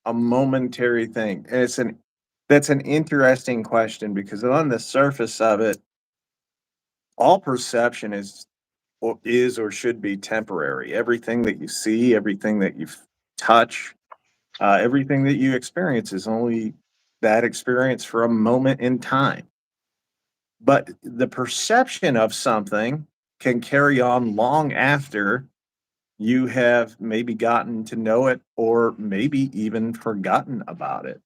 a momentary thing? And that's an interesting question because on the surface of it, all perception is or should be temporary. Everything that you see, everything that you touch, everything that you experience is only that experience for a moment in time. But the perception of something can carry on long after you have maybe gotten to know it or maybe even forgotten about it.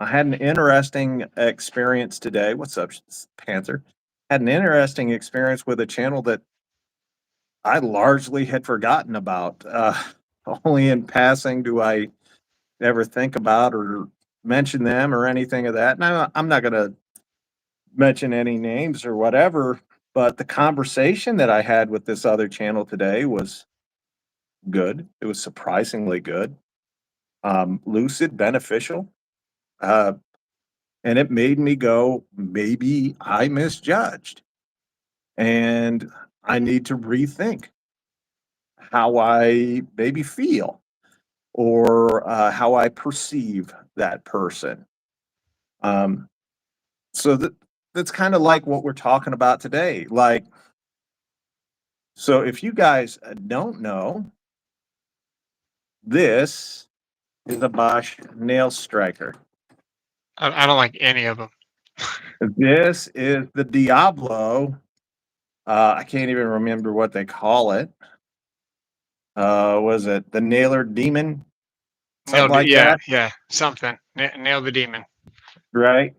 I had an interesting experience today. What's up, Panther? Had an interesting experience with a channel that I largely had forgotten about. Only in passing do I ever think about or mention them or anything of that. Now, I'm not going to mention any names or whatever, but the conversation that I had with this other channel today was good. It was surprisingly good, lucid, beneficial, uh, and it made me go, maybe I misjudged, and I need to rethink how I maybe feel or how I perceive that person. Um, so that's kind of like what we're talking about today. Like, so if you guys don't know, this is a Bosch nail striker. I don't like any of them. This is the Diablo. I can't even remember what they call it. Was it the Nailer Demon? Something Nailed it. like Yeah, that, yeah, something. Nail the demon. right?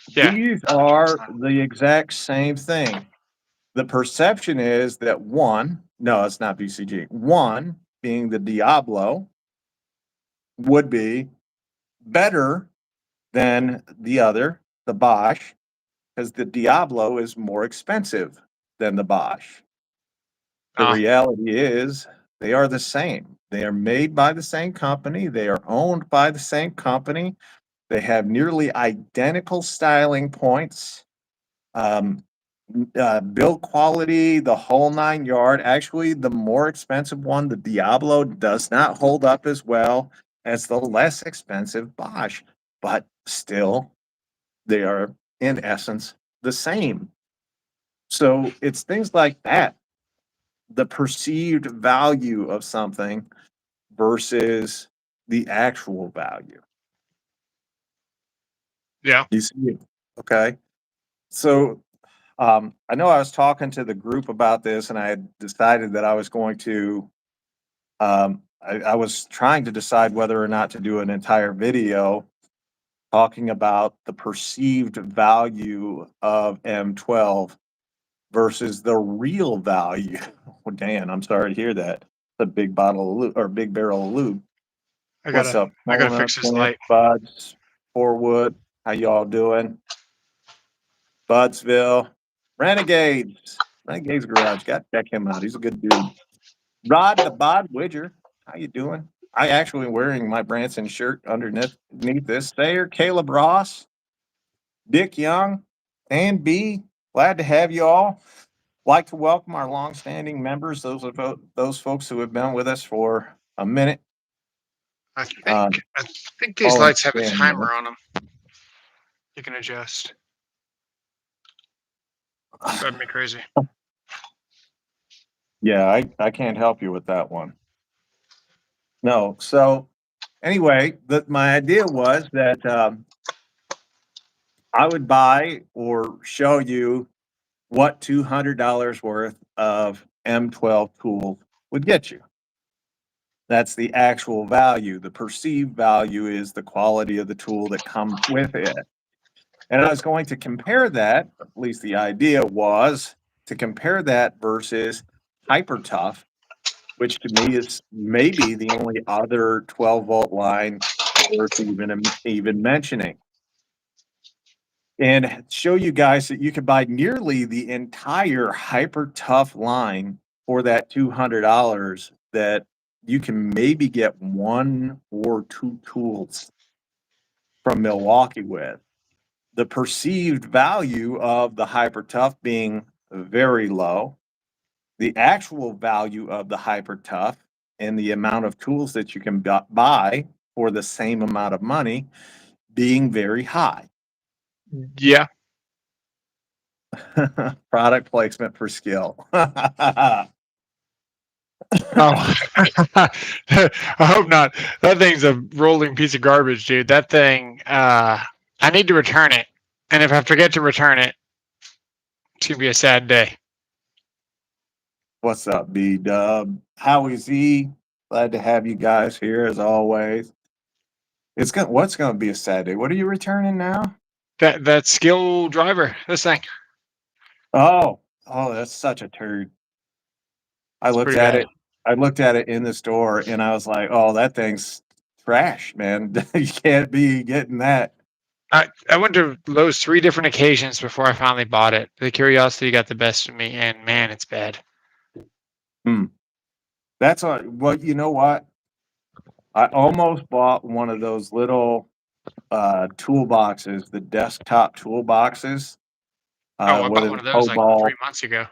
Yeah, These it's are not. the exact same thing. The perception is that one, no, it's not BCG. One, being the Diablo, would be better than the other, the Bosch, because the Diablo is more expensive than the Bosch. The Ah, reality is they are the same. They are made by the same company, they are owned by the same company, they have nearly identical styling points, um, build quality, the whole nine yard. Actually, the more expensive one, the Diablo, does not hold up as well as the less expensive Bosch, but still, they are in essence the same. So it's things like that, the perceived value of something versus the actual value. yeah. You see it? Okay. So I know I was talking to the group about this, and I had decided that I was going to. I was trying to decide whether or not to do an entire video talking about the perceived value of M12 versus the real value. Oh, Dan, I'm sorry to hear that. The big bottle of lube or big barrel of lube. I What's gotta, up, I gotta Mona, fix this Plant, light. Buds, Forwood? How y'all doing? Budsville, Renegades, Renegades Garage. Got to check him out. He's a good dude. Rod the Bod Widger. How you doing? I actually am wearing my Branson shirt underneath this. Thayer, Caleb Ross, Dick Young, and B. Glad to have you all. Like to welcome our longstanding members, those folks who have been with us for a minute. I think, Uh, I think these calling lights have a Stan timer Miller. on them. You can adjust. Drive me crazy. Yeah, I can't help you with that one. No. So anyway, my idea was that I would buy or show you what $200 worth of M12 tools would get you. That's the actual value. The perceived value is the quality of the tool that comes with it. And I was going to compare that, at least the idea was to compare that versus Hyper Tough, which to me is maybe the only other 12-volt line worth even mentioning. And show you guys that you could buy nearly the entire Hyper Tough line for that $200, that you can maybe get one or two tools from Milwaukee with. The perceived value of the Hyper Tough being very low, the actual value of the Hyper Tough and the amount of tools that you can buy for the same amount of money being very high. Yeah. Product placement for skill. Oh, I hope not. That thing's a rolling piece of garbage, dude. That thing, I need to return it. And if I forget to return it, it's going to be a sad day. What's up, B-Dub? Howie Z, glad to have you guys here as always. What's gonna be a sad day? What are you returning now? That skill driver, this thing. Oh, that's such a turd. I It's looked pretty at bad. it. I looked at it in the store and I was like, oh, that thing's trash, man. You can't be getting that. I went to Lowe's 3 different occasions before I finally bought it. The curiosity got the best of me, and man, it's bad. That's well, you know what? I almost bought one of those little toolboxes, the desktop toolboxes. Oh, I bought Whether one the of those like 3 Cobalt, months ago.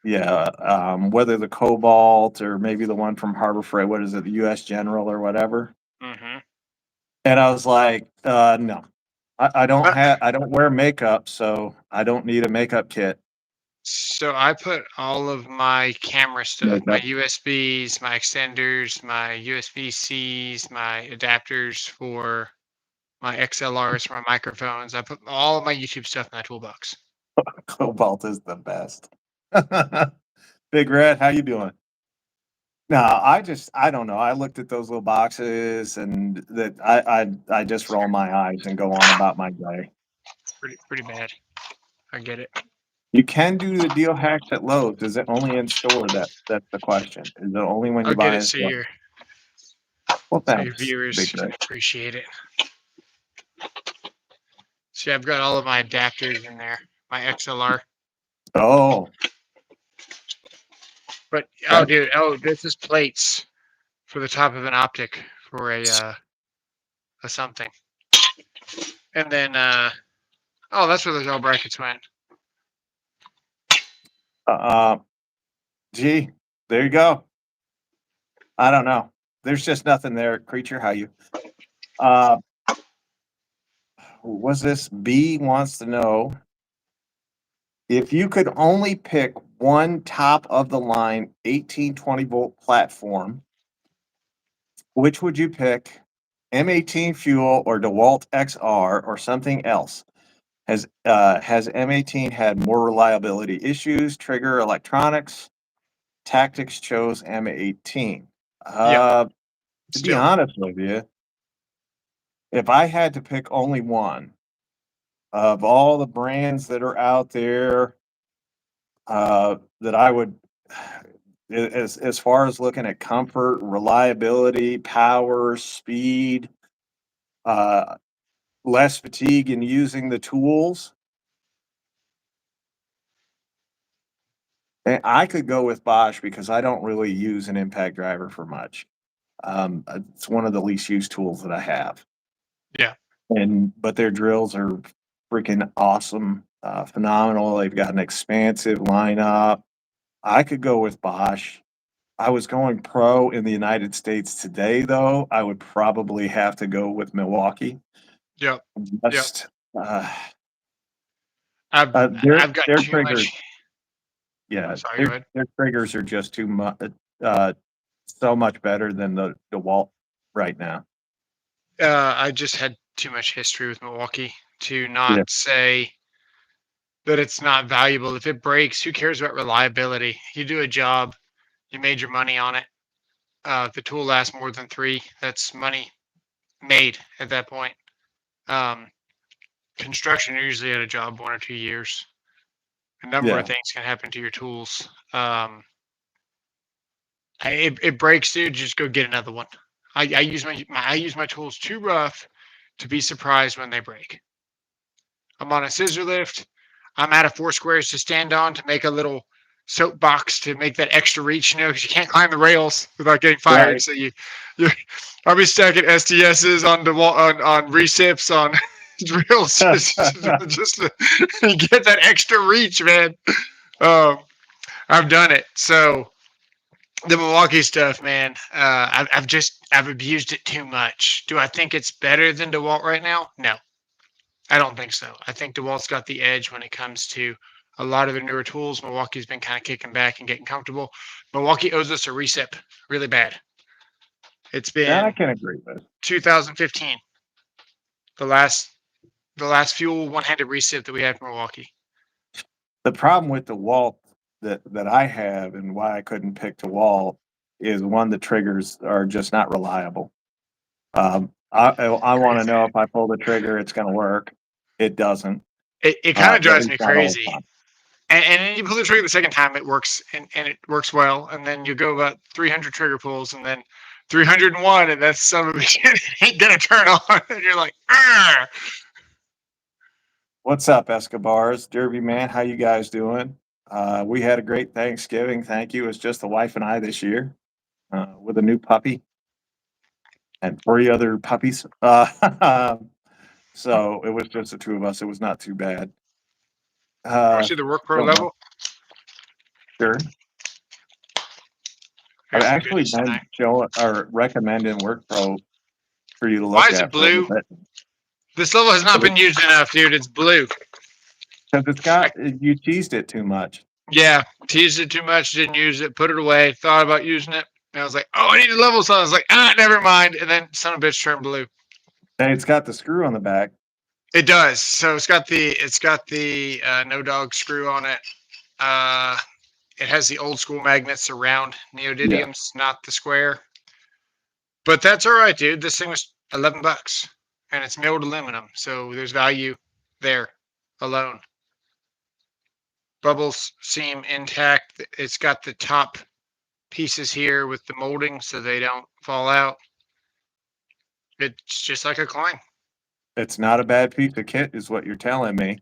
yeah, whether the Cobalt or maybe the one from Harbor Freight, what is it, the US General or whatever. Mm-hmm. And I was like, no, I don't wear makeup, so I don't need a makeup kit. So I put all of my camera stuff, my Makeup. USBs, my extenders, my USB-Cs, my adapters for my XLRs for my microphones. I put all of my YouTube stuff in that toolbox. Cobalt is the best. Big Red, how you doing? No, I don't know. I looked at those little boxes and that I just roll my eyes and go on about my day. Pretty bad. I get it. You can do the deal hacks at Lowe's. Is it only in store? That's the question. Is it only when I'll you get buy it in so store? your Well, so your thanks, viewers Big can Red. appreciate it. See, I've got all of my adapters in there, my XLR. Oh, But that, dude, this is plates for the top of an optic for a something. And then that's where those L brackets went. gee, there you go. I don't know. There's just nothing there. Creature, how you? Was this B wants to know if you could only pick one top of the line 18-20 volt platform, which would you pick? M18 fuel or DeWalt XR or something else? Has M18 had more reliability issues? Trigger electronics? Tactics chose M18. Yep. To be Still. honest with you, if I had to pick only one of all the brands that are out there, that I would, as far as looking at comfort, reliability, power, speed, uh, less fatigue in using the tools, and I could go with Bosch because I don't really use an impact driver for much. It's one of the least used tools that I have. Yeah. But their drills are freaking awesome, phenomenal. They've got an expansive lineup. I could go with Bosch. I was going pro in the United States today, though. I would probably have to go with Milwaukee. Yep. Just, I've got their too triggers, much. yeah, Sorry, go ahead. their triggers are just too much, so much better than the DeWalt right now. I just had too much history with Milwaukee to not Yeah. say that it's not valuable. If it breaks, who cares about reliability? You do a job, you made your money on it. If the tool lasts more than 3, that's money made at that point. Construction, you're usually at a job 1 or 2 years. A number Yeah. of things can happen to your tools. It breaks, dude. Just go get another one. I use my tools too rough to be surprised when they break. I'm on a scissor lift. I'm out of 4 squares to stand on to make a little soapbox to make that extra reach, because you can't climb the rails without getting fired. Right. So I'll be stacking SDSs on the wall, on recips, on drills just to get that extra reach, man. I've done it. So The Milwaukee stuff, man. I've abused it too much. Do I think it's better than DeWalt right now? No, I don't think so. I think DeWalt's got the edge when it comes to a lot of the newer tools. Milwaukee's been kind of kicking back and getting comfortable. Milwaukee owes us a recip really bad. It's That I been can agree with. 2015, the last fuel one-handed recip that we had from Milwaukee. The problem with the wall that I have and why I couldn't pick the wall is one, the triggers are just not reliable. I want to Crazy. know if I pull the trigger, it's going to work. It doesn't. It kind of At drives least me not all the crazy. time. And then you pull the trigger the second time, it works, and it works well. And then you go about 300 trigger pulls, and then 301, and that's some of it ain't gonna turn on. And you're like, ah. What's up, Escobars? Derby man, how you guys doing? We had a great Thanksgiving. Thank you. It's just the wife and I this year with a new puppy and 3 other puppies. So it was just the 2 of us. It was not too bad. Want to see the Work Pro Don't level? sure. I've Here's some actually goodies been tonight. showing or recommending WorkPro for you to Why look is it at for a little blue? bit This level has not been used enough, dude. It's blue. because it's got you teased it too much. Yeah, teased it too much, didn't use it, put it away, thought about using it. And I was like, oh, I need a level. So I was like, never mind. And then son of a bitch turned blue. And it's got the screw on the back. It does. So it's got the no dog screw on it. It has the old school magnets around Yeah. neodymiums, not the square. But that's all right, dude. This thing was $11, and it's milled aluminum, so there's value there alone. Bubbles seem intact. It's got the top pieces here with the molding, so they don't fall out. It's just like a coin. It's not a bad piece of kit, is what you're telling me.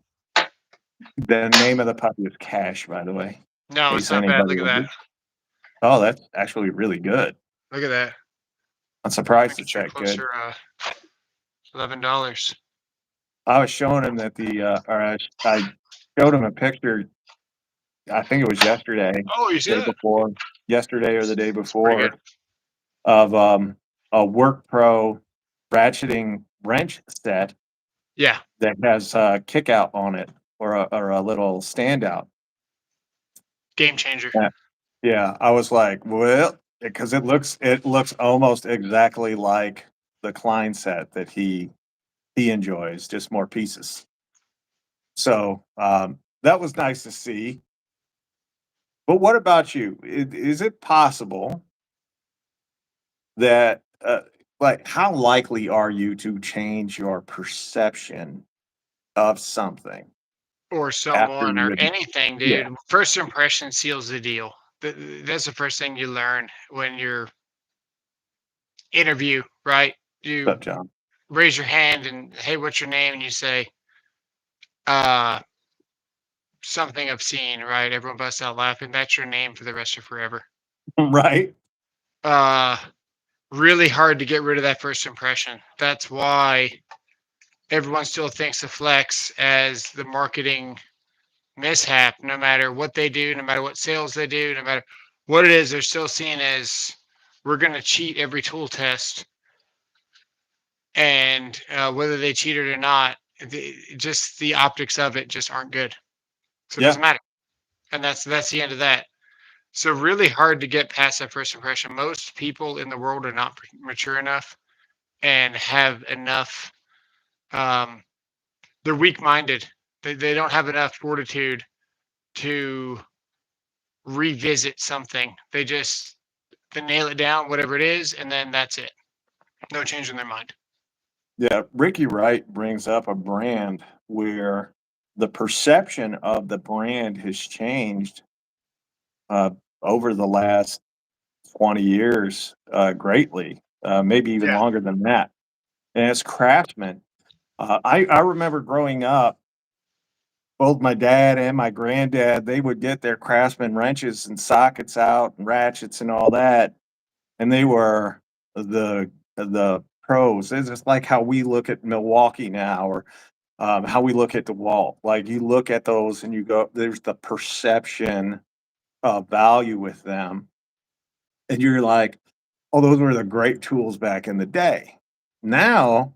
The name of the puppy is Cash, by the way. No, In it's case not bad. anybody Look at that. wonders. Oh, that's actually really good. Look at that. I'm surprised it's Get you that good. closer. $11. I was showing him that I showed him a picture. I think it was yesterday, Oh, you see day that? before, yesterday or the day It's pretty before good. of a WorkPro ratcheting wrench set Yeah. that has a kick out on it or a little standout. Game changer. Yeah, I was like, well, because it looks almost exactly like the Klein set that he enjoys, just more pieces. So that was nice to see. But what about you? Is it possible that like how likely are you to change your perception of something Or after someone or you anything, yeah, dude. First impression seals the deal. That's the first thing you learn when you're interview, right? You stuff, John? raise your hand and hey, what's your name? And you say, uh, something obscene, right? Everyone busts out laughing. That's your name for the rest of forever. Right? Uh, really hard to get rid of that first impression. That's why everyone still thinks of Flex as the marketing mishap, no matter what they do, no matter what sales they do, no matter what it is, they're still seen as we're going to cheat every tool test. And whether they cheated or not, just the optics of it just aren't good. So it Yeah. doesn't matter. And that's the end of that. So really hard to get past that first impression. Most people in the world are not mature enough and have enough. Um, they're weak-minded. They don't have enough fortitude to revisit something. They nail it down, whatever it is, and then that's it. No change in their mind. Yeah, Ricky Wright brings up a brand where the perception of the brand has changed uh, over the last 20 years greatly, maybe even Yeah. longer than that. And it's Craftsman. I remember growing up, both my dad and my granddad, they would get their Craftsman wrenches and sockets out and ratchets and all that, and they were the pros. It's just like how we look at Milwaukee now, or how we look at DeWalt. Like you look at those and you go, there's the perception of value with them. And you're like, oh, those were the great tools back in the day. Now,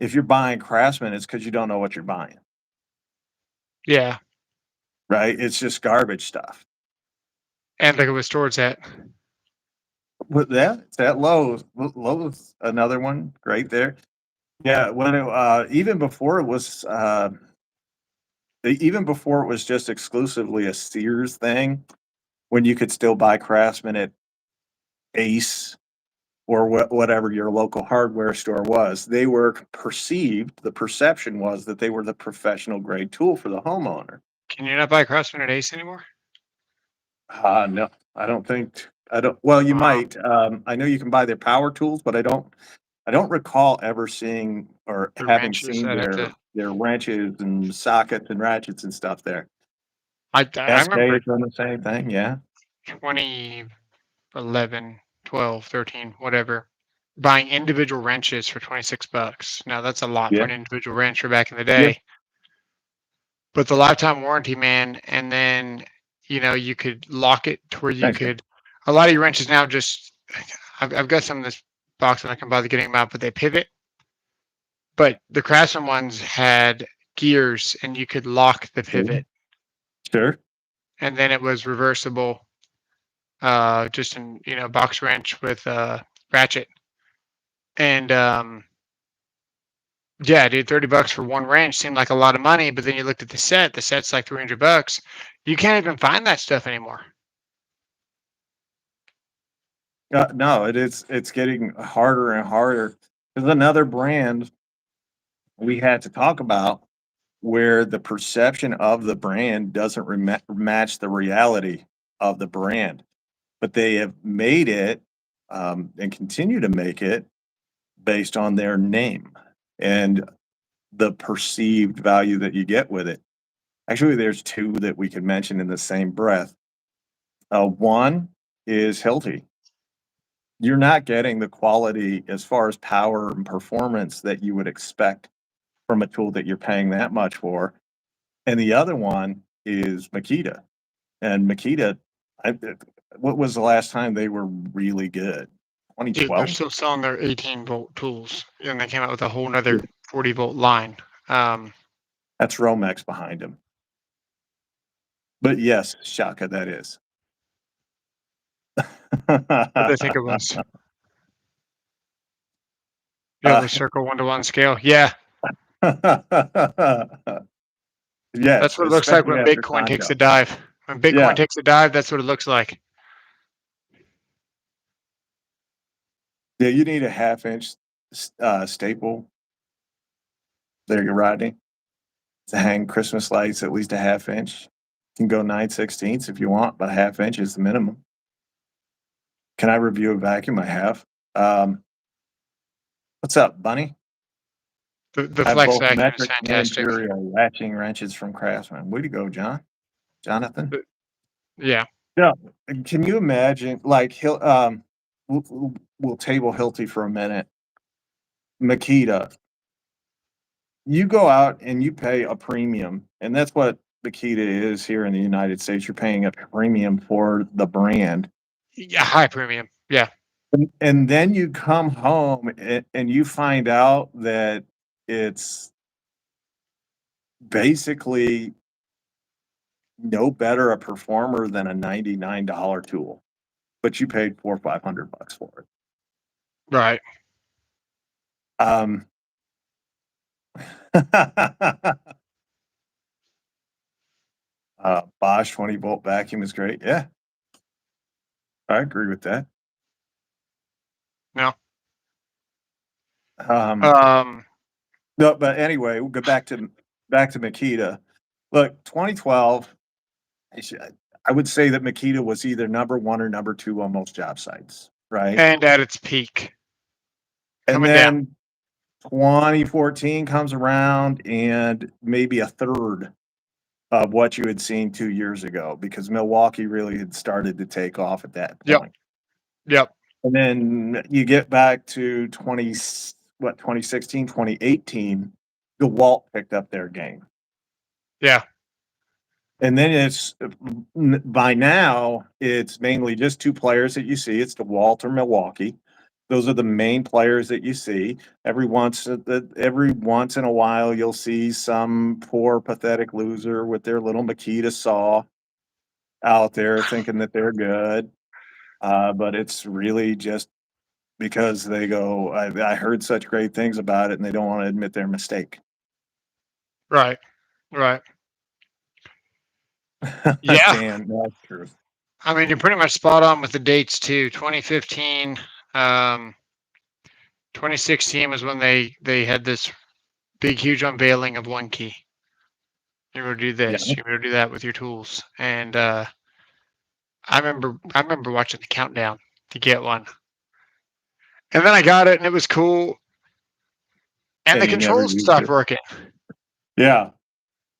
if you're buying Craftsman, it's because you don't know what you're buying, Yeah. right? It's just garbage stuff. And look at what store it's at. With that, it's at Lowe's. Lowe's, another one, great there. Yeah, when it, even before it was just exclusively a Sears thing, when you could still buy Craftsman at Ace or whatever your local hardware store was, they were perceived, the perception was that they were the professional grade tool for the homeowner. Can you not buy Craftsman at Ace anymore? No, I don't think, well, you Wow. might, I know you can buy their power tools, but I don't recall ever seeing or The having wrenches, seen I'd have to. their wrenches and sockets and ratchets and stuff there. I SK remember has done the same thing, yeah. 2011, 12, 13, whatever, buying individual wrenches for $26. Now that's a lot for Yeah, an individual wrench for back in the yeah, day. But the lifetime warranty, man, and then you could lock it to where you thanks, man. could. A lot of your wrenches now just. I've got some in this box and I can bother getting them out, but they pivot. But the Craftsman ones had gears and you could lock the Sure, pivot, sure, and then it was reversible. Just in box wrench with ratchet, and yeah, dude, $30 for one wrench seemed like a lot of money, but then you looked at the set. The set's like $300. You can't even find that stuff anymore. no, it's getting harder and harder. There's another brand we had to talk about where the perception of the brand doesn't match the reality of the brand, but they have made it, and continue to make it based on their name and the perceived value that you get with it. Actually, there's two that we could mention in the same breath. One is Hilti. You're not getting the quality as far as power and performance that you would expect from a tool that you're paying that much for. And the other one is Makita. And Makita, I, what was the last time they were really good? Dude, they're 2012? still selling their 18-volt tools, and they came out with a whole nother 40-volt line. Um, That's Romex behind them. But yes, Shaka, that is. what do they think it was? Yeah, Uh, the circle 1-to-1 scale. Yeah, that's yes, what it looks like especially when after Bitcoin takes a Sancho. dive. When Bitcoin Yeah, takes a dive, that's what it looks like. yeah, you need a half-inch staple there you're riding to hang Christmas lights at least a half inch. You can go 9/16 if you want, but a half inch is the minimum. Can I review a vacuum? I have. Um, what's up, Bunny? The I have flex both vacuum is metric and fantastic. imperial latching wrenches from Craftsman. Way to go, Jonathan. But, yeah, Yeah. Can you imagine, like, we'll table Hilti for a minute. Makita, you go out and you pay a premium, and that's what Makita is here in the United States. You're paying a premium for the brand. yeah, high premium. Yeah, And then you come home and you find out that it's basically no better a performer than a $99 tool, but you paid 4 or $500 for it. right. Um, Bosch 20-volt vacuum is great. Yeah, I agree with that. No. Um, Um, no, but anyway, we'll go back to Makita. Look, 2012, I would say that Makita was either number 1 or number 2 on most job sites, right? and at its peak, And coming down. then 2014 comes around and maybe a third of what you had seen 2 years ago because Milwaukee really had started to take off at that Yep, point. yep, And then you get back to 2016, 2018, DeWalt picked up their game. yeah. And then it's by now it's mainly just two players that you see. It's DeWalt or Milwaukee. Those are the main players that you see. Every once in a while, you'll see some poor, pathetic loser with their little Makita saw out there thinking that they're good. But it's really just because they go, I heard such great things about it, and they don't want to admit their mistake. Right. Right. Yeah. Dan, that's true. I mean, you're pretty much spot on with the dates too. 2015, 2016 was when they had this big, huge unveiling of one key. You're going to do Yeah. this. You're going to do that with your tools. And I remember watching the countdown to get one, and then I got it, and it was cool. And And the you never controls used stopped it. working, Yeah.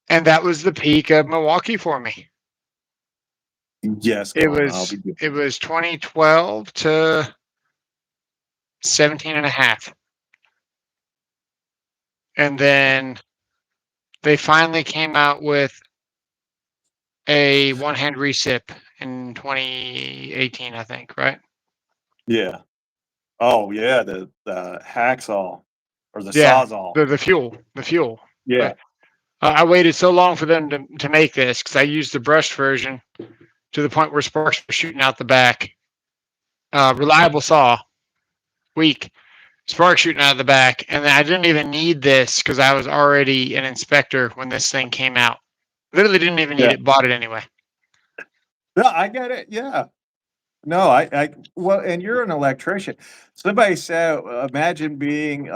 and that was the peak of Milwaukee for me. Yes, It go on. I'll was be good. it was 2012 to 17 and a half. And then they finally came out with a one-hand recip in 2018, I think, right? Yeah. Oh, yeah, the hacksaw or the Yeah, sawzall. the fuel. Yeah. But I waited so long for them to make this because I used the brushed version to the point where sparks were shooting out the back. Reliable saw, weak. Sparks shooting out of the back, and I didn't even need this because I was already an inspector when this thing came out. Literally didn't even need Yeah. it. Bought it anyway. No, I get it. Yeah. No, well, and you're an electrician. Somebody said, imagine being,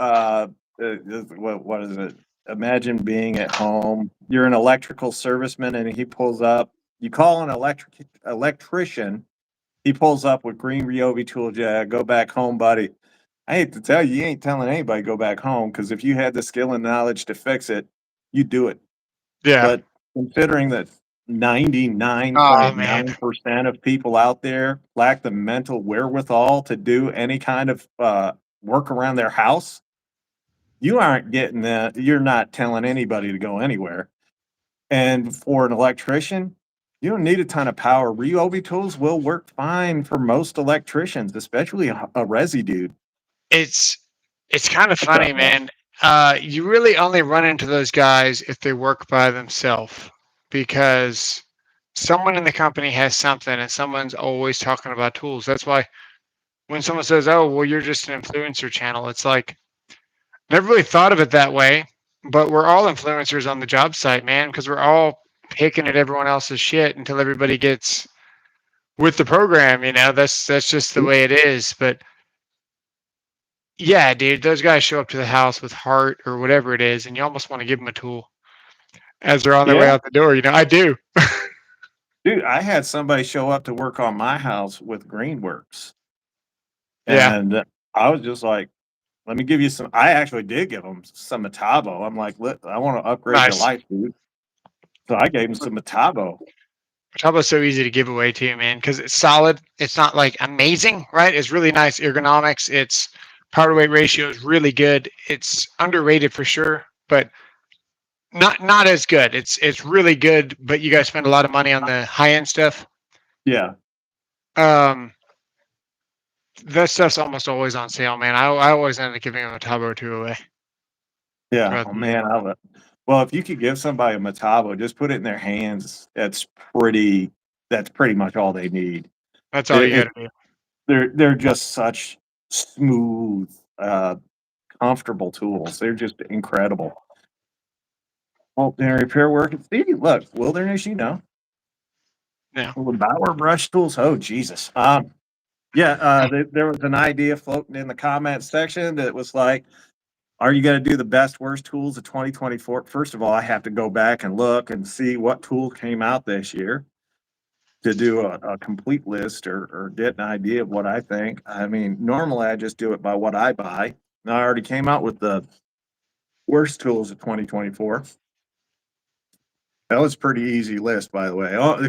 what is it? Imagine being at home. You're an electrical serviceman, and he pulls up. You call an electrician. He pulls up with green ryobi tools. Yeah, go back home, buddy. I hate to tell you, you ain't telling anybody go back home because if you had the skill and knowledge to fix it, you do it. Yeah. But considering that Oh man. 99.9% of people out there lack the mental wherewithal to do any kind of work around their house, you aren't getting that. You're not telling anybody to go anywhere. And for an electrician, you don't need a ton of power. Ryobi tools will work fine for most electricians, especially a resi dude. It's it's kind of What's up, funny, man? man. You really only run into those guys if they work by themselves because someone in the company has something and someone's always talking about tools. That's why when someone says, "Oh, well, you're just an influencer channel," it's like never really thought of it that way. But we're all influencers on the job site, man, because we're all picking at everyone else's shit until everybody gets with the program. That's just the way it is. But yeah, dude, those guys show up to the house with heart or whatever it is, and you almost want to give them a tool as they're on their way Yeah, out the door. I do. dude, I had somebody show up to work on my house with Greenworks, Yeah, and I was just like, let me give you some. I actually did give him some Metabo. I'm like, look, I want to upgrade your nice. life, dude. So I gave him some Metabo. Turbo's so easy to give away too, man, because it's solid. It's not like amazing, right? It's really nice ergonomics. Its power to weight ratio is really good. It's underrated for sure, but not as good. It's really good, but you guys spend a lot of money on the high end stuff. Yeah, Um, that stuff's almost always on sale, man. I always end up giving them a Turbo or two away yeah. throughout Oh the year. man, I love. Well, if you could give somebody a Metabo, just put it in their hands. Pretty. That's pretty much all they need. That's all It, you got it to do. they're just such smooth, comfortable tools. They're just incredible. Well, and repair work. See, look, wilderness. Yeah. With Bauer brush tools. Oh Jesus. Yeah. There was an idea floating in the comments section that was like, "Are you going to do the best worst tools of 2024?" First of all, I have to go back and look and see what tools came out this year to do a complete list or get an idea of what I think. I mean, normally I just do it by what I buy. And I already came out with the worst tools of 2024. That was a pretty easy list, by the way. Oh,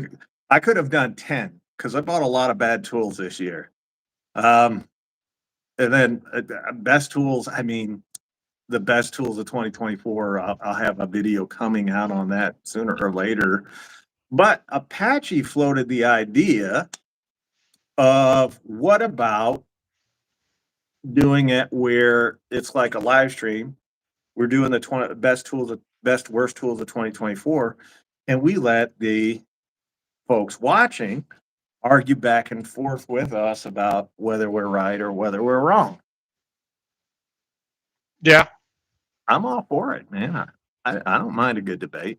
I could have done 10 because I bought a lot of bad tools this year. Um, and then best tools, I mean, the best tools of 2024, I'll have a video coming out on that sooner or later. But Apache floated the idea of what about doing it where it's like a live stream. We're doing the 20 best worst tools of 2024, and we let the folks watching argue back and forth with us about whether we're right or whether we're wrong. Yeah. I'm all for it, man. I don't mind a good debate.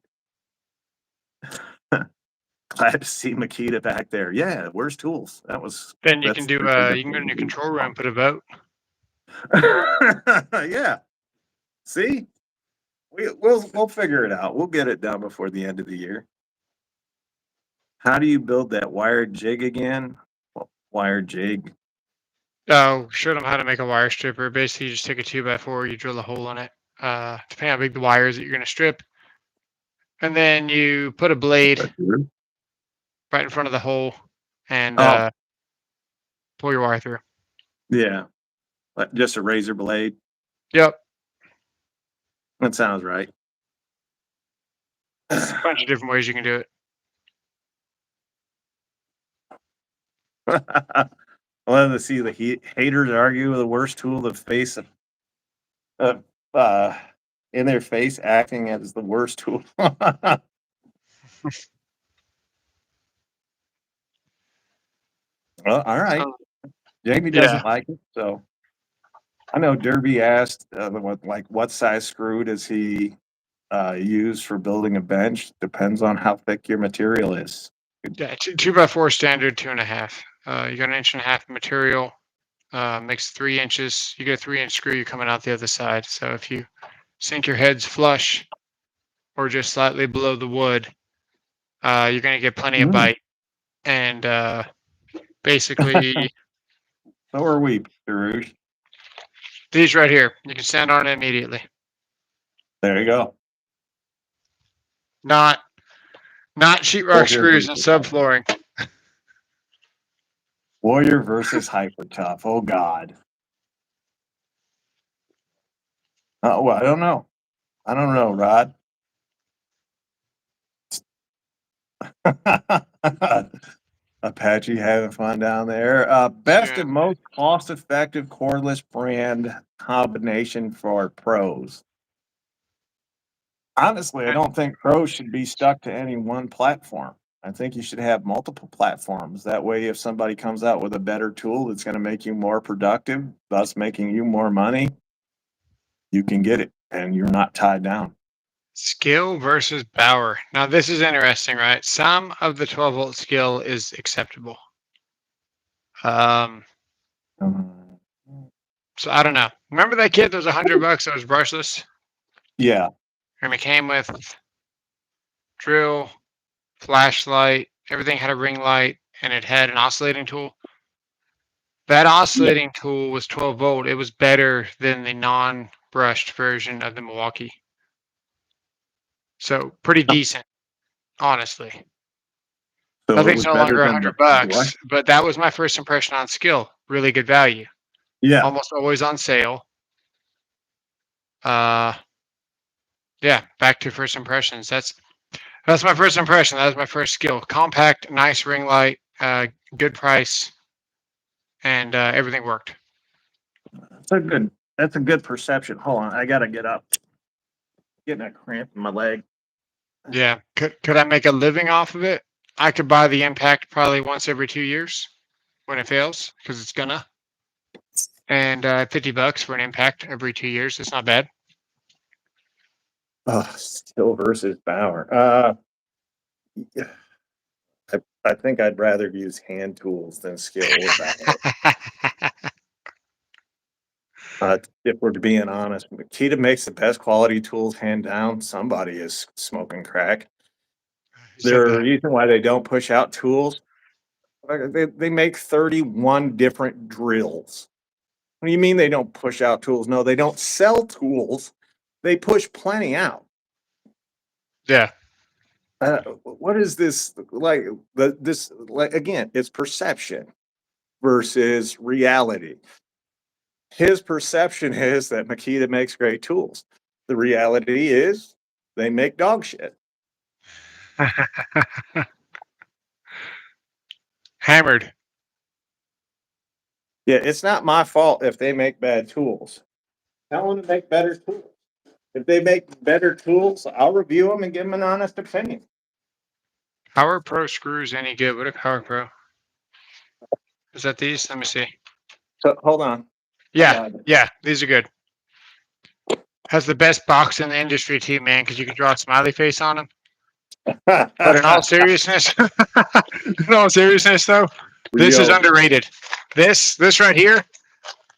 Glad to see Makita back there. Yeah, where's tools? Then you can That's do the thing you can go in your control room, put a vote. yeah. See, we'll figure it out. We'll get it done before the end of the year. How do you build that wired jig again? Wired jig. Oh, showed them how to make a wire stripper. Basically, you just take a 2x4, you drill a hole in it. Depending how big the wire is that you're going to strip. And then you put a blade right in front of the hole and Oh, pull your wire through. yeah. Just a razor blade. Yep. That sounds right. A bunch of different ways you can do it. I love to see the haters argue the worst tool to face uh, in their face, acting as the worst tool. Well, all right. Um, Jamie yeah. doesn't like it, so I know Derby asked what size screw does he use for building a bench? Depends on how thick your material is. Yeah. 2x4 standard, 2.5. You got 1.5 inch material. Makes 3 inches. You get a 3-inch screw, you're coming out the other side. So if you sink your heads flush or just slightly below the wood, you're going to get plenty of bite. And basically, So are we, Peruge. these right here, you can stand on it immediately. There you go. Not sheetrock screws and subflooring. Warrior versus Hyper Tough. Oh God. Well, I don't know. Rod. Apache having fun down there. Best and most cost-effective cordless brand combination for pros. Honestly, I don't think pros should be stuck to any one platform. I think you should have multiple platforms. That way, if somebody comes out with a better tool that's going to make you more productive, thus making you more money, you can get it and you're not tied down. Skill versus power. Now this is interesting, right? Some of the 12-volt skill is acceptable. So I don't know. Remember that kit that was $100 that was brushless? Yeah. And it came with drill, flashlight, everything had a ring light, and it had an oscillating tool. That oscillating tool was 12 volt. It was better than the non-brushed version of the Milwaukee. So pretty decent, honestly. So it Nothing's was no better longer than the $100, but that was my first impression on skill. Really good value. Yeah. Almost always on sale. Yeah, back to first impressions. That's my first impression. That was my first skill. Compact, nice ring light, good price, and everything worked. That's a good perception. Hold on, I gotta get up. Getting a cramp in my leg. Yeah. Could I make a living off of it? I could buy the Impact probably once every 2 years when it fails, because it's gonna. And $50 for an Impact every 2 years. It's not bad. Oh, Still versus Bauer. Yeah, I think I'd rather use hand tools than skill or Bauer. If we're being honest, Makita makes the best quality tools, hand down. Somebody is smoking crack. There's a reason why they don't push out tools. They make 31 different drills. What do you mean they don't push out tools? No, they don't sell tools. They push plenty out. Yeah. What is this like? This like again? It's perception versus reality. His perception is that Makita makes great tools. The reality is they make dog shit. Hammered. Yeah, it's not my fault if they make bad tools. Tell them to make better tools. If they make better tools, I'll review them and give them an honest opinion. Power Pro screws any good? What are Power Pro? Is that these? Let me see. So hold on. Yeah, yeah, these are good. Has the best box in the industry, too, man, because you can draw a smiley face on them. But in all seriousness, though, this is Ryobi. underrated. This right here,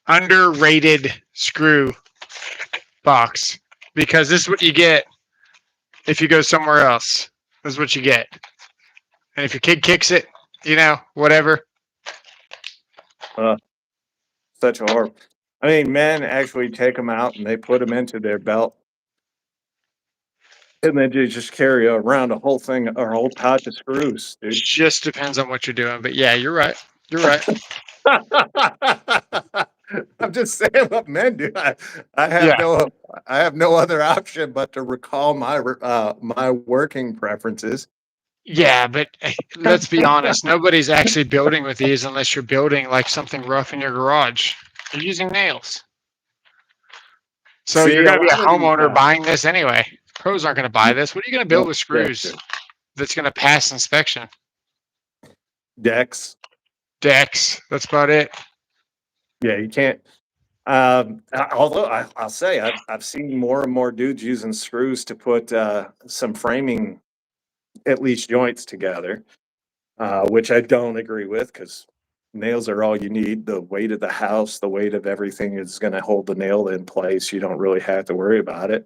underrated screw box, because this is what you get if you go somewhere else. This is what you get, and if your kid kicks it, whatever. Such a horror. I mean, men actually take them out and they put them into their belt. And then you just carry around a whole thing, or a whole pouch of screws, dude. Just depends on what you're doing, but yeah, you're right. You're right. I'm just saying what men do. I have Yeah. no other option but to recall my working preferences. Yeah, but let's be honest. Nobody's actually building with these unless you're building like something rough in your garage. You're using nails. So See, you're a going to be a lot of these homeowner buying this anyway. Pros aren't going to buy this. What are you going to build with that's screws true. that's going to pass inspection? Decks. Decks. That's about it. Yeah, you can't. Although I'll say I've seen more and more dudes using screws to put some framing, at least joints together, which I don't agree with because nails are all you need. The weight of the house, the weight of everything is going to hold the nail in place. You don't really have to worry about it.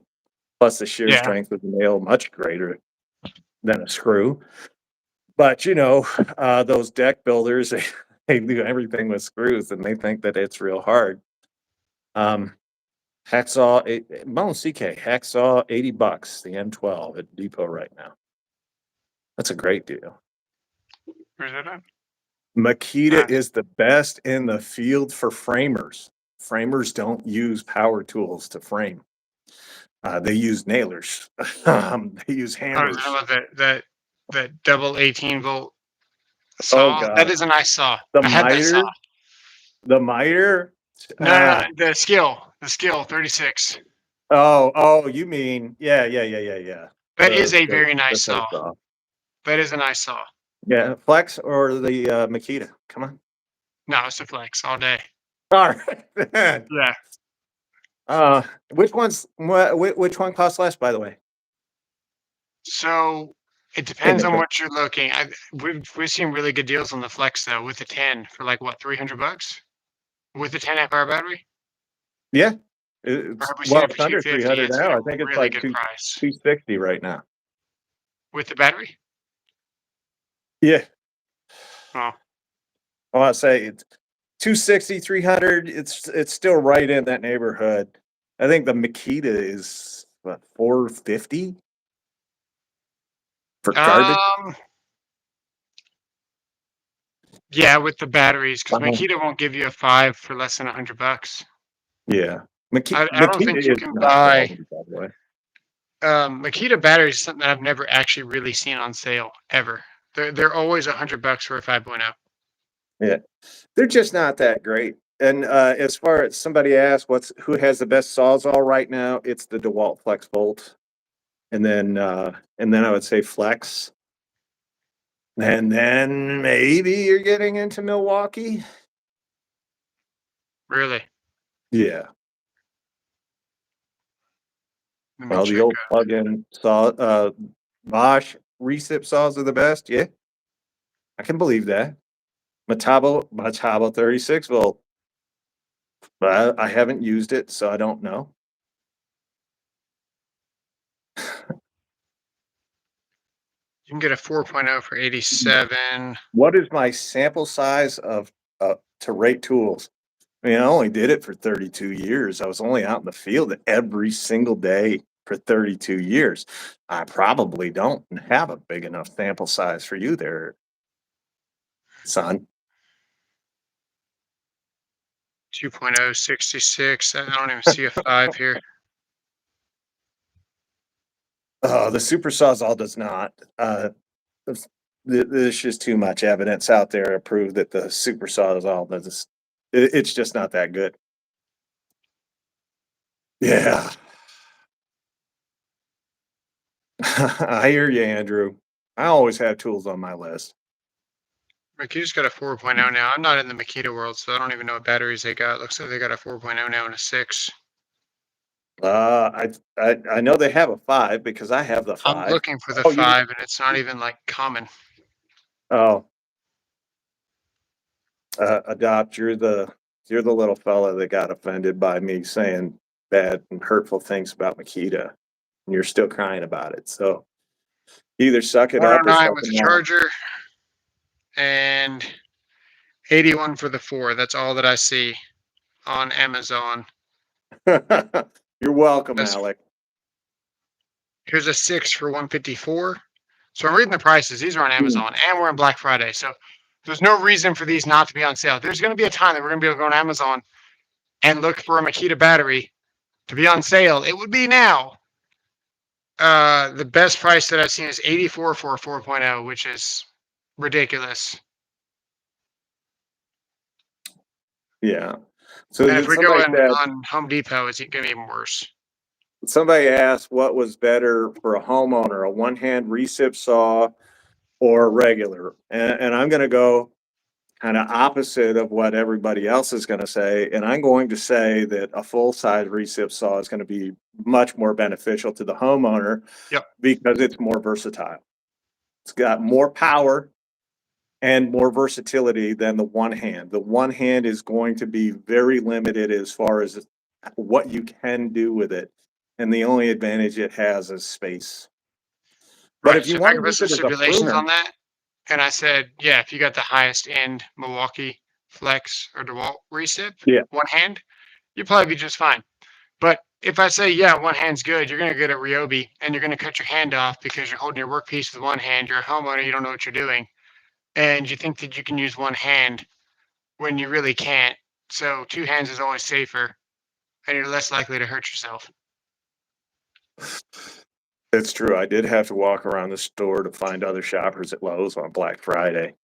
Plus, the shear Yeah. strength of the nail much greater than a screw. But those deck builders, they do everything with screws, and they think that it's real hard. Hacksaw, Bone CK, hacksaw, $80, the M12 at Depot right now. That's a great deal. Where's that at? Makita is the best in the field for framers. Framers don't use power tools to frame. They use nailers. They use Oh, hammers. is that that double 18-volt Oh saw? That God, is a nice saw. the I had that miter, saw. the miter. No, the skill 36. Oh, you mean yeah. That is a The very nice face saw. saw. That is a nice saw. Yeah, Flex or the Makita. Come on. No, it's a flex all day. All right. Then. Yeah. Which which one costs less, by the way? So it depends on what you're looking. We've seen really good deals on the flex though, with the 10 for like what, $300 with the 10 amp hour battery. Yeah, Or it's have we seen well, it for it's under 250? 300 It's been now. a I think it's really like good price 260 right now. with the battery. Yeah, Oh, I want to say it's 260, 300. It's still right in that neighborhood. I think the Makita is what 450 for garbage. yeah, with the batteries, because Uh-huh. Makita won't give you a 5 for less than $100. Yeah, I don't think Makita you is can not buy quality, by the way. Makita batteries. Is something that I've never actually really seen on sale ever. They're always $100 for a 5.0. Yeah, they're just not that great. And as far as somebody asked, who has the best Sawzall right now? It's the DeWalt Flex Bolt, and then I would say Flex, and then maybe you're getting into Milwaukee. Really? Yeah, Let me well, the check. old plug-in saw, Bosch recip saws are the best. Yeah, I can believe that. Matabo 36 volt. But I haven't used it, so I don't know. You can get a 4.0 for 87. What is my sample size of to rate tools? I mean, I only did it for 32 years. I was only out in the field every single day for 32 years. I probably don't have a big enough sample size for you there, son. 2.0, 66. I don't even see a 5 here. Oh, the super sawzall does not. There's there's just too much evidence out there to prove that the super sawzall does. It's just not that good. Yeah. I hear you, Andrew. I always have tools on my list. Makita's got a 4.0 now. I'm not in the Makita world, so I don't even know what batteries they got. Looks like they got a 4.0 now and a 6. I know they have a 5 because I have the I'm 5. looking for the Oh, you 5, and it's not even like common. oh, Adopt, you're the little fella that got offended by me saying bad and hurtful things about Makita, and you're still crying about it. So either suck it up or 109 suck with it the charger and 81 for the 4. That's all that I see on Amazon. off. You're welcome, That's, Alec. here's a 6 for 154. So I'm reading the prices. These are on Amazon, and we're in Black Friday. So there's no reason for these not to be on sale. There's going to be a time that we're going to be able to go on Amazon and look for a Makita battery to be on sale. It would be now. The best price that I've seen is 84 for a 4.0, which is ridiculous. Yeah. So And if we go somebody in said on Home Depot, it's going to be even worse. somebody asked what was better for a homeowner, a one-hand recip saw or regular, and I'm going to go kind of opposite of what everybody else is going to say. And I'm going to say that a full size recip saw is going to be much more beneficial to the homeowner Yep. because it's more versatile. It's got more power and more versatility than the one hand. The one hand is going to be very limited as far as what you can do with it. And the only advantage it has is space. But Right. if So you if I want to could put use some it as a stipulations pruner, on that, and I said, yeah, if you got the highest end Milwaukee Flex or DeWalt recip, yeah, one hand, you'd probably be just fine. But if I say, yeah, one hand's good, you're going to get a ryobi and you're going to cut your hand off because you're holding your workpiece with one hand. You're a homeowner, you don't know what you're doing. And you think that you can use one hand when you really can't. So two hands is always safer and you're less likely to hurt yourself. it's true. I did have to walk around the store to find other shoppers at Lowe's on Black Friday.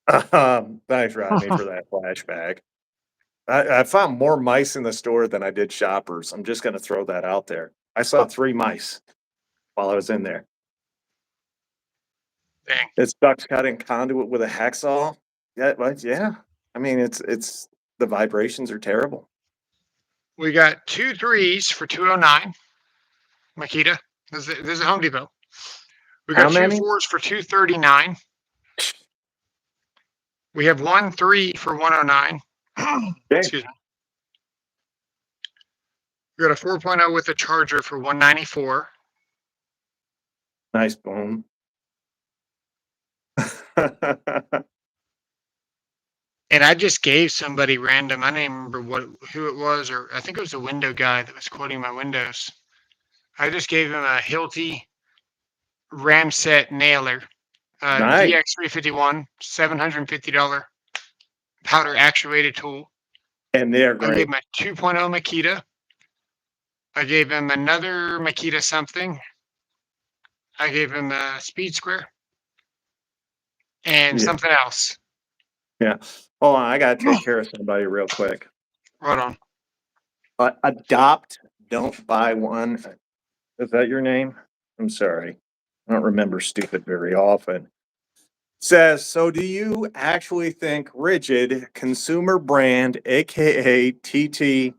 Thanks, Rodney, for that flashback. I found more mice in the store than I did shoppers. I'm just gonna throw that out there. I saw 3 mice while I was in there. Dang. It sucks cutting conduit with a hacksaw. Yeah, but yeah. I mean, it's the vibrations are terrible. We got 2 3s for 209. Makita. There's a Home Depot. We How got two many? 4s for 239. We have 1 3 for 109. Okay, Excuse me. We got a 4.0 with a charger for 194. nice bone. And I just gave somebody random. I don't even remember who it was, or I think it was a window guy that was quoting my windows. I just gave him a Hilti Ramset nailer, Nice. VX351, $750 powder actuated tool. And they're I gave great. him a 2.0 Makita. I gave him another Makita something. I gave him a Speed Square and Yeah, something else. yeah. Hold on, I gotta take care of somebody real quick. Right on. Adopt, don't buy one. Is that your name? I'm sorry. I don't remember stupid very often. Says, so do you actually think Rigid Consumer Brand, aka TTL,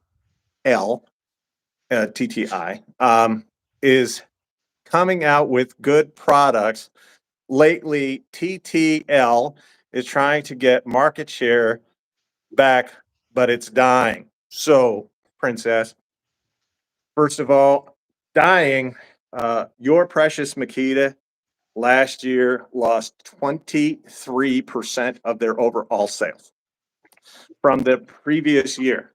TTI, is coming out with good products? Lately, TTL is trying to get market share back, but it's dying. So, Princess, first of all, dying, your precious Makita last year lost 23% of their overall sales from the previous year.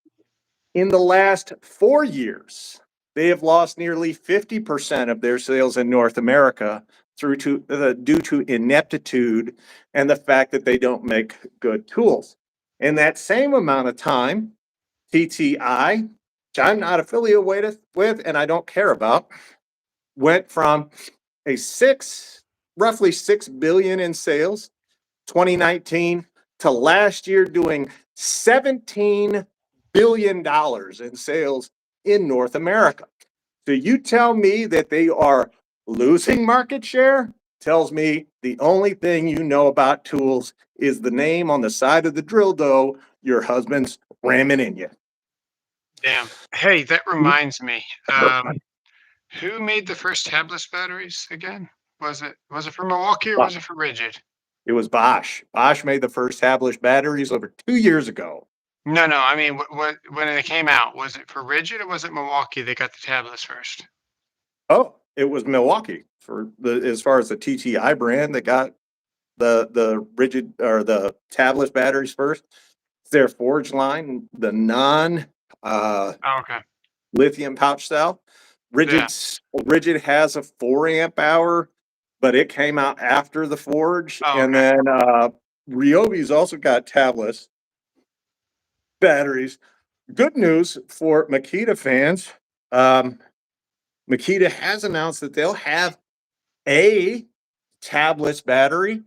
In the last 4 years, they have lost nearly 50% of their sales in North America due to ineptitude and the fact that they don't make good tools. In that same amount of time, TTI, which I'm not affiliated with and I don't care about, went from a roughly 6 billion in sales 2019 to last year doing $17 billion in sales in North America. So you tell me that they are losing market share? Tells me the only thing you know about tools is the name on the side of the drill dough your husband's ramming in you. Damn. Hey, that reminds me. Who made the first tabless batteries again? Was it for Milwaukee or was it for Rigid? It was Bosch. Bosch made the first tabless batteries over 2 years ago. No, no. I mean, what when it came out, was it for Rigid or was it Milwaukee that got the tablets first? Oh, it was Milwaukee for the as far as the TTI brand that got the rigid or the tabless batteries first. It's their Forge line, the non Oh, okay. lithium pouch cell. Yeah. Rigid has a 4 amp hour, but it came out after the Forge. Oh, And okay. then Ryobi's also got tabless batteries. Good news for Makita fans. Um, Makita has announced that they'll have a tabless battery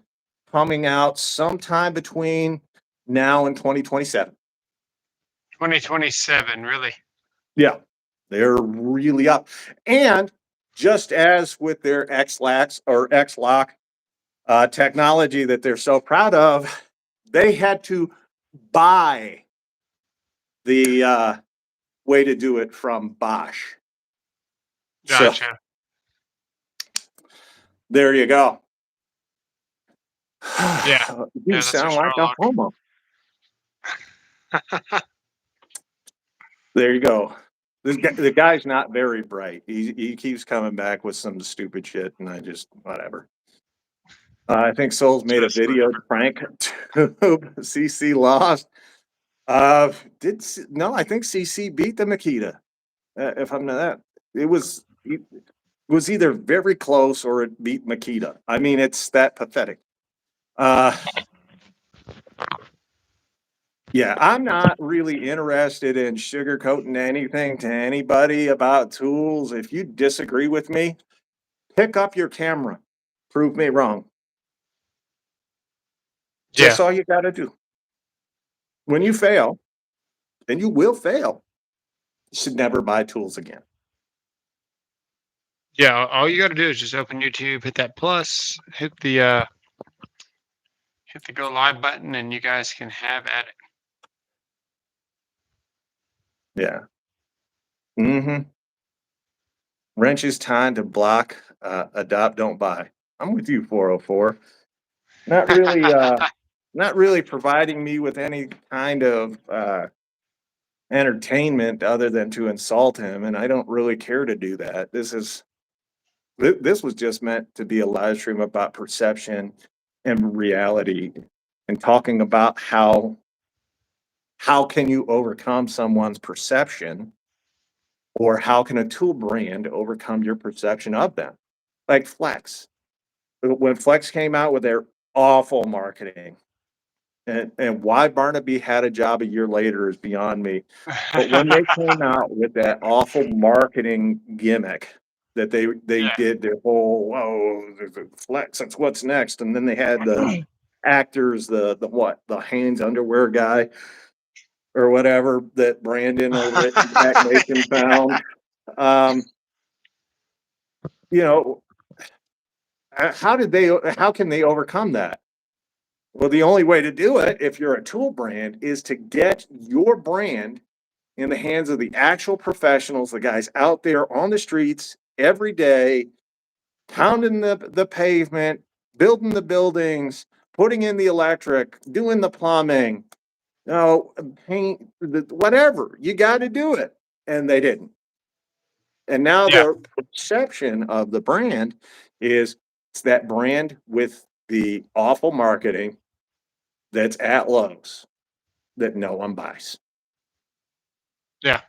coming out sometime between now and 2027. 2027, really? Yeah, they're really up. And just as with their X-Lax or X-Lock technology that they're so proud of, they had to buy the way to do it from Bosch. So Gotcha. there you go. Yeah. You Yeah, that's for sound like a Starlock. homo. There you go. The guy's not very bright. He keeps coming back with some stupid shit, and I just whatever. I think SoAlz made a Just video whatever. prank to CC lost. No, I think CC beat the Makita. If I'm not that, it was either very close or it beat Makita. I mean, it's that pathetic. Uh, yeah, I'm not really interested in sugarcoating anything to anybody about tools. If you disagree with me, pick up your camera. Prove me wrong. Yeah. That's all you got to do. When you fail, and you will fail, you should never buy tools again. Yeah. All you got to do is just open YouTube, hit that plus, hit the go live button, and you guys can have at it. Yeah. Mm-hmm. Wrenches time to block, adopt, don't buy. I'm with you, 404. Not really, not really providing me with any kind of entertainment other than to insult him, and I don't really care to do that. This was just meant to be a live stream about perception and reality, and talking about how can you overcome someone's perception, or how can a tool brand overcome your perception of them? Like Flex. When Flex came out with their awful marketing, and why Barnaby had a job a year later is beyond me. But when they came out with that awful marketing gimmick that they Yeah. did their whole Flex, that's what's next, and then they had the actors, the Hanes underwear guy or whatever that Brandon over at Tech Nation found. Um, you know, how can they overcome that? Well, the only way to do it, if you're a tool brand, is to get your brand in the hands of the actual professionals, the guys out there on the streets every day, pounding the pavement, building the buildings, putting in the electric, doing the plumbing, paint, whatever. You got to do it. And they didn't. And now Yeah. the perception of the brand is it's that brand with the awful marketing that's at Lowe's that no one buys. Yeah.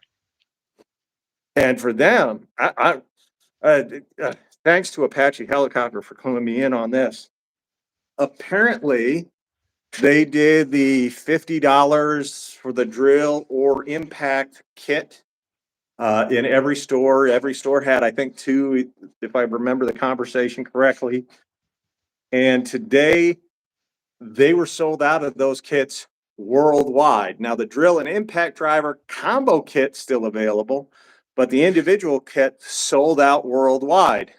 And for them, uh, uh, thanks to Apache Helicopter for cluing me in on this. Apparently, they did the $50 for the drill or impact kit in every store. Every store had, I think, two, if I remember the conversation correctly. And today, they were sold out of those kits worldwide. Now, the drill and impact driver combo kit's still available, but the individual kit sold out worldwide.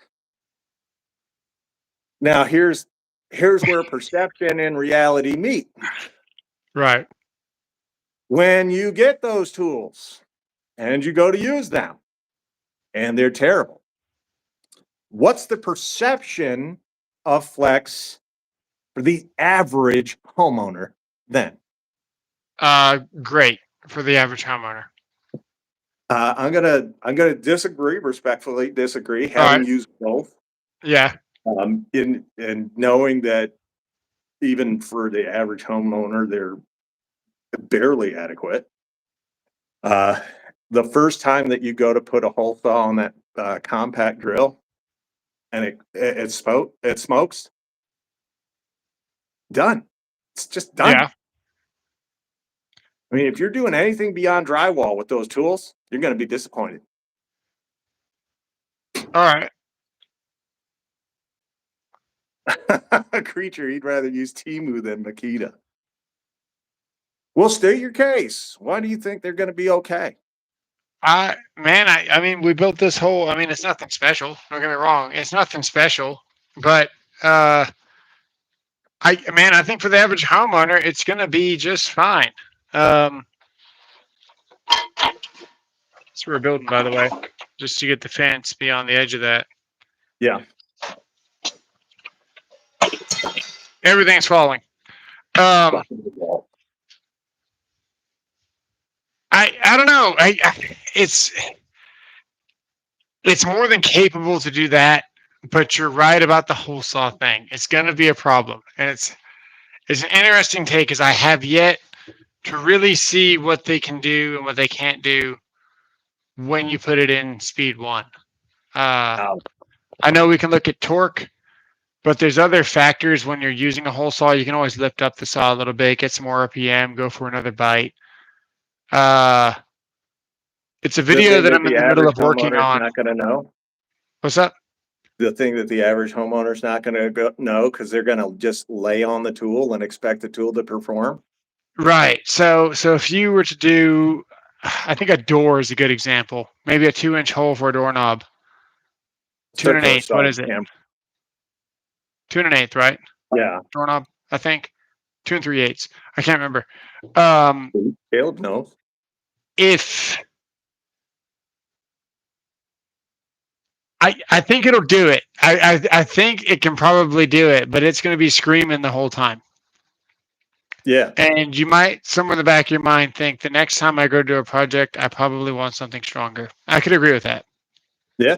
Now, here's where perception and reality meet. Right. When you get those tools and you go to use them and they're terrible, what's the perception of flex for the average homeowner then? Great for the average homeowner. I'm gonna respectfully disagree, All having right. used both. Yeah. In knowing that even for the average homeowner, they're barely adequate. The first time that you go to put a hole saw on that compact drill, and it smokes, done. It's just done. Yeah. I mean, if you're doing anything beyond drywall with those tools, you're going to be disappointed. All right. A creature, he'd rather use Timu than Makita. Well, state your case. Why do you think they're going to be okay? I mean, we built this whole. I mean, it's nothing special. Don't get me wrong. It's nothing special, but I think for the average homeowner, it's going to be just fine. So we're building, by the way, just to get the fence beyond the edge of that. Yeah. Everything's falling. I don't know. It's more than capable to do that, but you're right about the whole saw thing. It's going to be a problem, and it's an interesting take because I have yet to really see what they can do and what they can't do when you put it in speed 1. I know we can look at torque, but there's other factors when you're using a hole saw. You can always lift up the saw a little bit, get some more RPM, go for another bite. It's a video that I'm in the middle of working on. Not going to know. What's up? The thing that the average homeowner's not going to know because they're going to just lay on the tool and expect the tool to perform. Right. So if you were to do, I think a door is a good example. Maybe a 2-inch hole for a doorknob. 2 1/8. What is it? 2 1/8, right? Yeah. Doorknob, I think. 2 3/8. I can't remember. Caleb knows. If I think it'll do it. I think it can probably do it, but it's going to be screaming the whole time. Yeah. And you might, somewhere in the back of your mind, think the next time I go to a project, I probably want something stronger. I could agree with that. Yeah.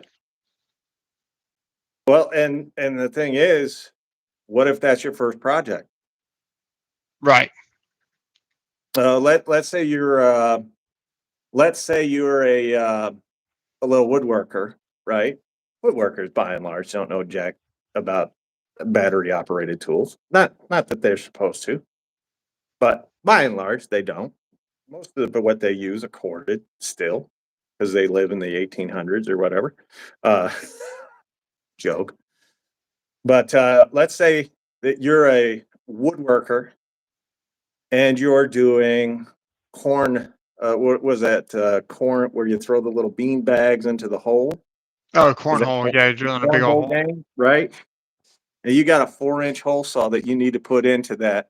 Well, and the thing is, what if that's your first project? Right. Let's say you're a little woodworker, right? Woodworkers, by and large, don't know jack about battery operated tools. Not that they're supposed to, but by and large, they don't. Most of what they use are corded still because they live in the 1800s or whatever. Joke. But let's say that you're a woodworker and you're doing corn. What was that? Corn where you throw the little bean bags into the hole. Oh, cornhole. Yeah, you're drilling a big old hole. Game, right? And you got a 4-inch hole saw that you need to put into that.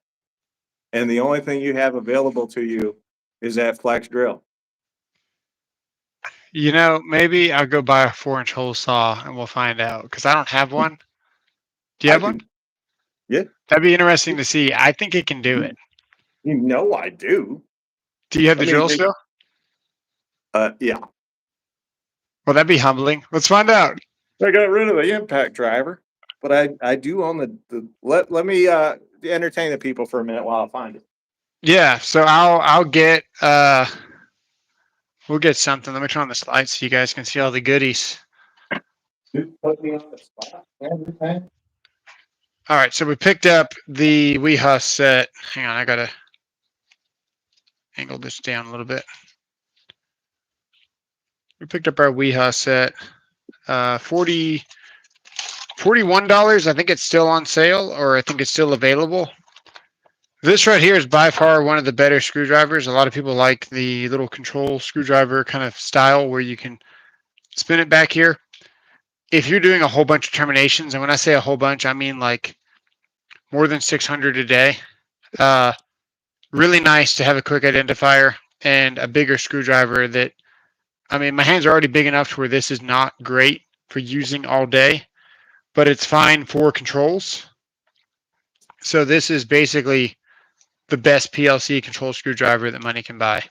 And the only thing you have available to you is that flex drill. You know, maybe I'll go buy a 4-inch hole saw and we'll find out because I don't have one. Do you have one? Yeah. That'd be interesting to see. I think it can do it. You know I do. Do you have the drill still? Yeah. Well, that'd be humbling. Let's find out. I got rid of the impact driver, but I do own the let me entertain the people for a minute while I find it. Yeah, so I'll get we'll get something. Let me turn on the slide so you guys can see all the goodies. Put me on the spot. Everything. All right, so we picked up the WeHus set. Hang on, I gotta angle this down a little bit. We picked up our Weehaw set. $41. I think it's still on sale, or I think it's still available. This right here is by far one of the better screwdrivers. A lot of people like the little control screwdriver kind of style where you can spin it back here. If you're doing a whole bunch of terminations, and when I say a whole bunch, I mean like more than 600 a day. Really nice to have a quick identifier and a bigger screwdriver that, I mean, my hands are already big enough to where this is not great for using all day, but it's fine for controls. So this is basically the best PLC control screwdriver that money can buy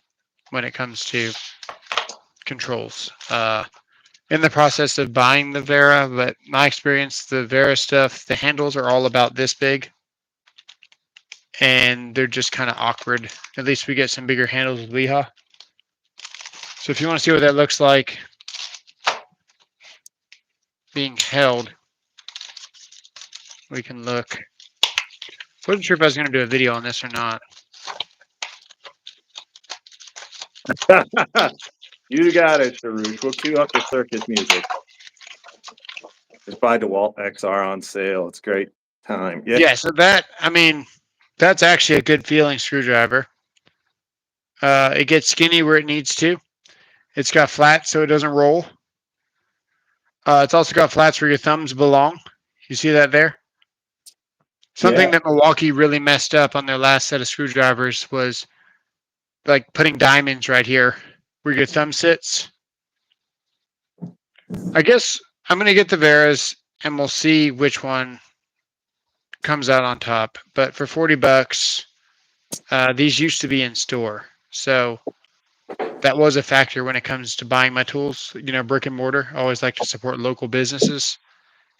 when it comes to controls. In the process of buying the Vera, but my experience, the Vera stuff, the handles are all about this big. And they're just kind of awkward. At least we get some bigger handles with Weehaw. So if you want to see what that looks like being held, we can look. Wasn't sure if I was going to do a video on this or not. You got it, Sharush. We'll cue up the circus music. Just buy dewalt XR on sale. It's great time. Yeah, so that, I mean, that's actually a good feeling screwdriver. It gets skinny where it needs to. It's got flats so it doesn't roll. It's also got flats where your thumbs belong. You see that there? Something that Milwaukee really messed up on their last set of screwdrivers was like putting diamonds right here where your thumb sits. I guess I'm going to get the Veras and we'll see which one comes out on top. But for $40, these used to be in store. So that was a factor when it comes to buying my tools. You know, brick and mortar. I always like to support local businesses.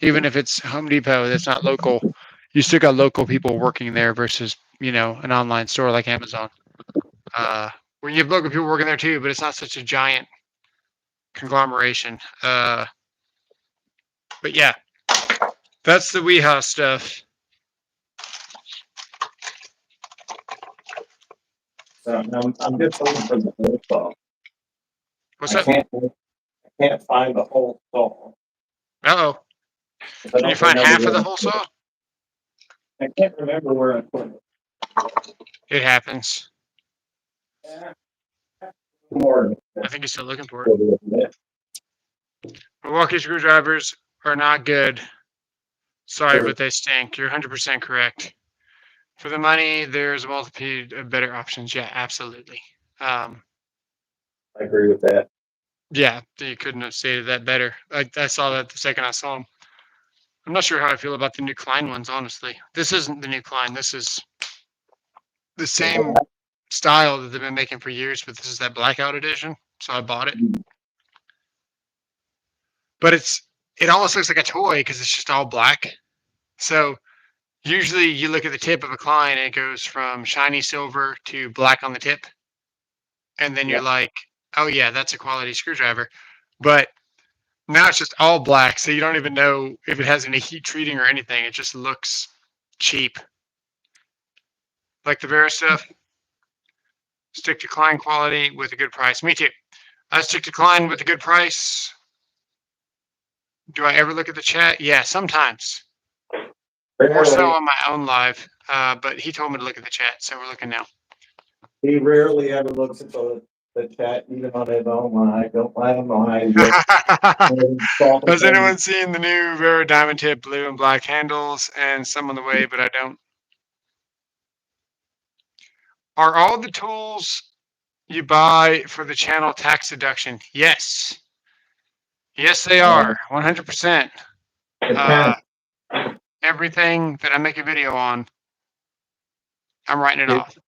Even if it's Home Depot that's not local, you still got local people working there versus, you know, an online store like Amazon. Where you have local people working there too, but it's not such a giant conglomeration. But yeah, that's the Weehaw stuff. I'm just looking for the whole saw. What's up? I can't find the whole saw. Uh-oh. Can you find half of the whole saw? I can't remember where I put it. It happens. More. I think you're still looking for it. Milwaukee screwdrivers are not good. Sorry, but they stink. You're 100% correct. For the money, there's a multitude of better options. Yeah, absolutely. I agree with that. Yeah, you couldn't have stated that better. I saw that the second I saw them. I'm not sure how I feel about the new Klein ones, honestly. This isn't the new Klein. This is the same style that they've been making for years, but this is that blackout edition. So I bought it. But it almost looks like a toy because it's just all black. So usually you look at the tip of a Klein and it goes from shiny silver to black on the tip. And then you're like, oh yeah, that's a quality screwdriver. But now it's just all black. So you don't even know if it has any heat treating or anything. It just looks cheap. Like the Vera stuff. Stick to Klein quality with a good price. Me too. I stick to Klein with a good price. Do I ever look at the chat? Yeah, sometimes. More so on my own live. But he told me to look at the chat, so we're looking now. He rarely ever looks at the chat, even on his own live. Don't let him lie. Has anyone seen the new Vera Diamond Tip blue and black handles and some on the way, but I don't? Are all the tools you buy for the channel tax deduction? Yes. Yes, they are. 100%. Everything that I make a video on, I'm writing it off.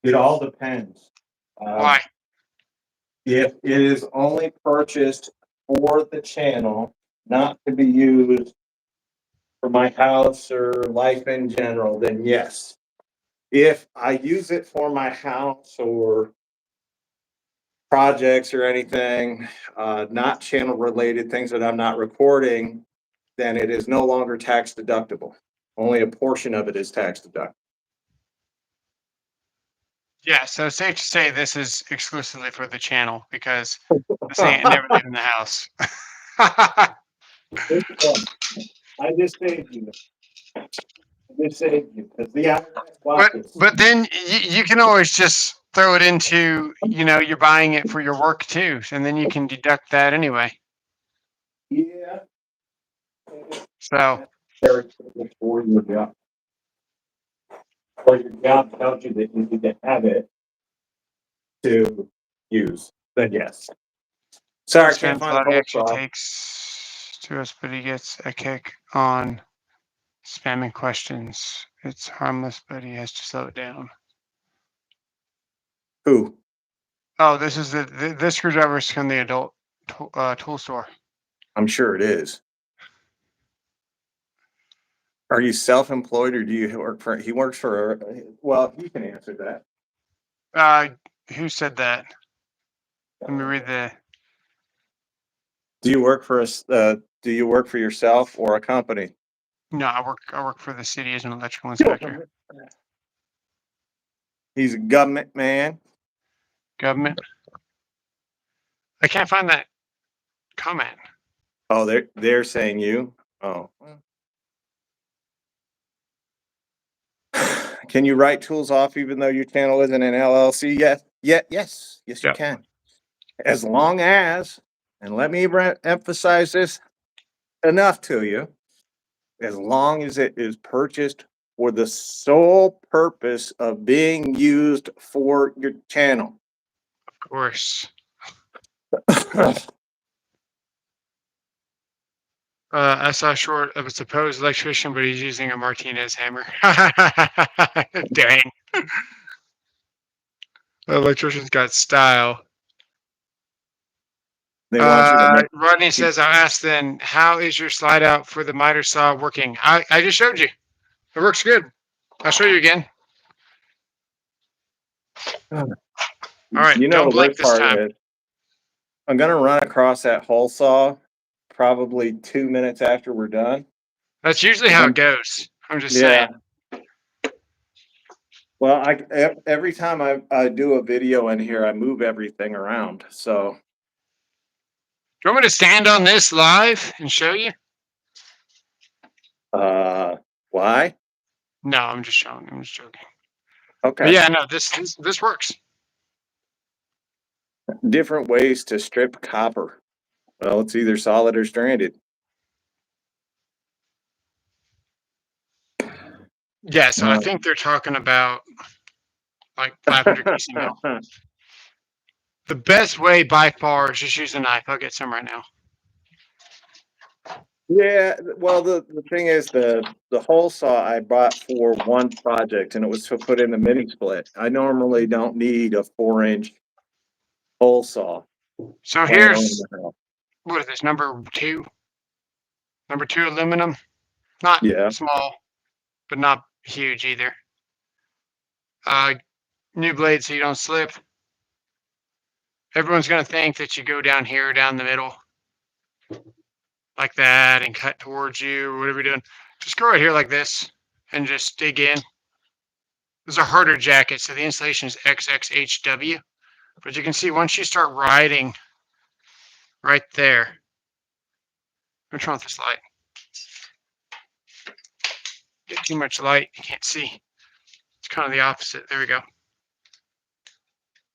It all depends. Why? If it is only purchased for the channel, not to be used for my house or life in general, then yes. If I use it for my house or projects or anything, not channel related, things that I'm not recording, then it is no longer tax deductible. Only a portion of it is tax deductible. Yeah, so it's safe to say this is exclusively for the channel because This ain't never leaving the house. I just saved you. I just saved you because the IRS but watches. but then you can always just throw it into, you're buying it for your work too, and then you can deduct that anyway. Yeah. So For your job. Or your job tells you that you need to have it to use. Then yes. Sorry, I can't Spence find the Lottie whole actually saw. takes to us, but he gets a kick on spamming questions. It's harmless, but he has to slow it down. Who? Oh, this is this screwdriver is from the adult tool store. I'm sure it is. Are you self-employed or do you work for? He works for. Well, you can answer that. Who said that? Let me read the. Do you work for us? Do you work for yourself or a company? No, I work for the city as an electrical inspector. He's a government man. Government. I can't find that comment. Oh, they're saying you. Oh. Can you write tools off even though your channel isn't an LLC? Yes, you Yep. can. As long as, and let me emphasize this enough to you, as long as it is purchased for the sole purpose of being used for your channel. Of course. I saw a short of a supposed electrician, but he's using a Martinez hammer. Dang. The electrician's got style. They want you to make. Rodney says, I asked then, how is your slide out for the miter saw working? I just showed you. It works good. I'll show you again. All right. Don't blink this time. I'm going to run across that hole saw probably 2 minutes after we're done. That's usually how it goes. I'm just saying. Well, every time I do a video in here, I move everything around. So. Do you want me to stand on this live and show you? Why? No, I'm just showing. I'm just joking. Okay. But yeah, no, this works. Different ways to strip copper. Well, it's either solid or stranded. Yeah, so I think they're talking about like 500 QC mil. The best way by far is just use a knife. I'll get some right now. Yeah, well, the thing is, the hole saw I bought for one project, and it was to put in the mini split. I normally don't need a 4-inch hole saw. So here's, what is this, number 2? Number 2 aluminum. Not small, but not huge either. New blade so you don't slip. Everyone's going to think that you go down here, down the middle, like that, and cut towards you, or whatever you're doing. Just go right here like this, and just dig in. This is a harder jacket, so the insulation is XXHW. But you can see once you start riding right there. What's wrong with this light? Get too much light, you can't see. It's kind of the opposite. There we go.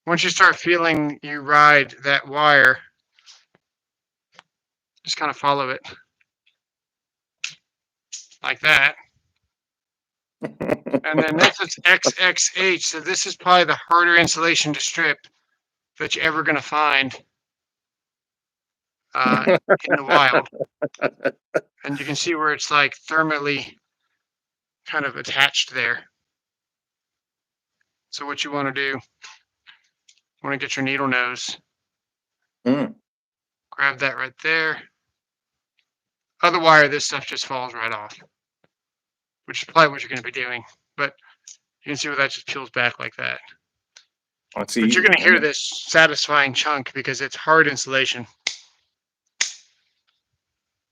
Once you start feeling you ride that wire, just kind of follow it like that. And then this is XXH. So this is probably the harder insulation to strip that you're ever going to find in the wild. And you can see where it's like thermally kind of attached there. So what you want to do, you want to get your needle nose. Grab that right there. Other wire, this stuff just falls right off, which is probably what you're going to be doing. But you can see where that just peels back like that. But you're going to hear this satisfying chunk because it's hard insulation.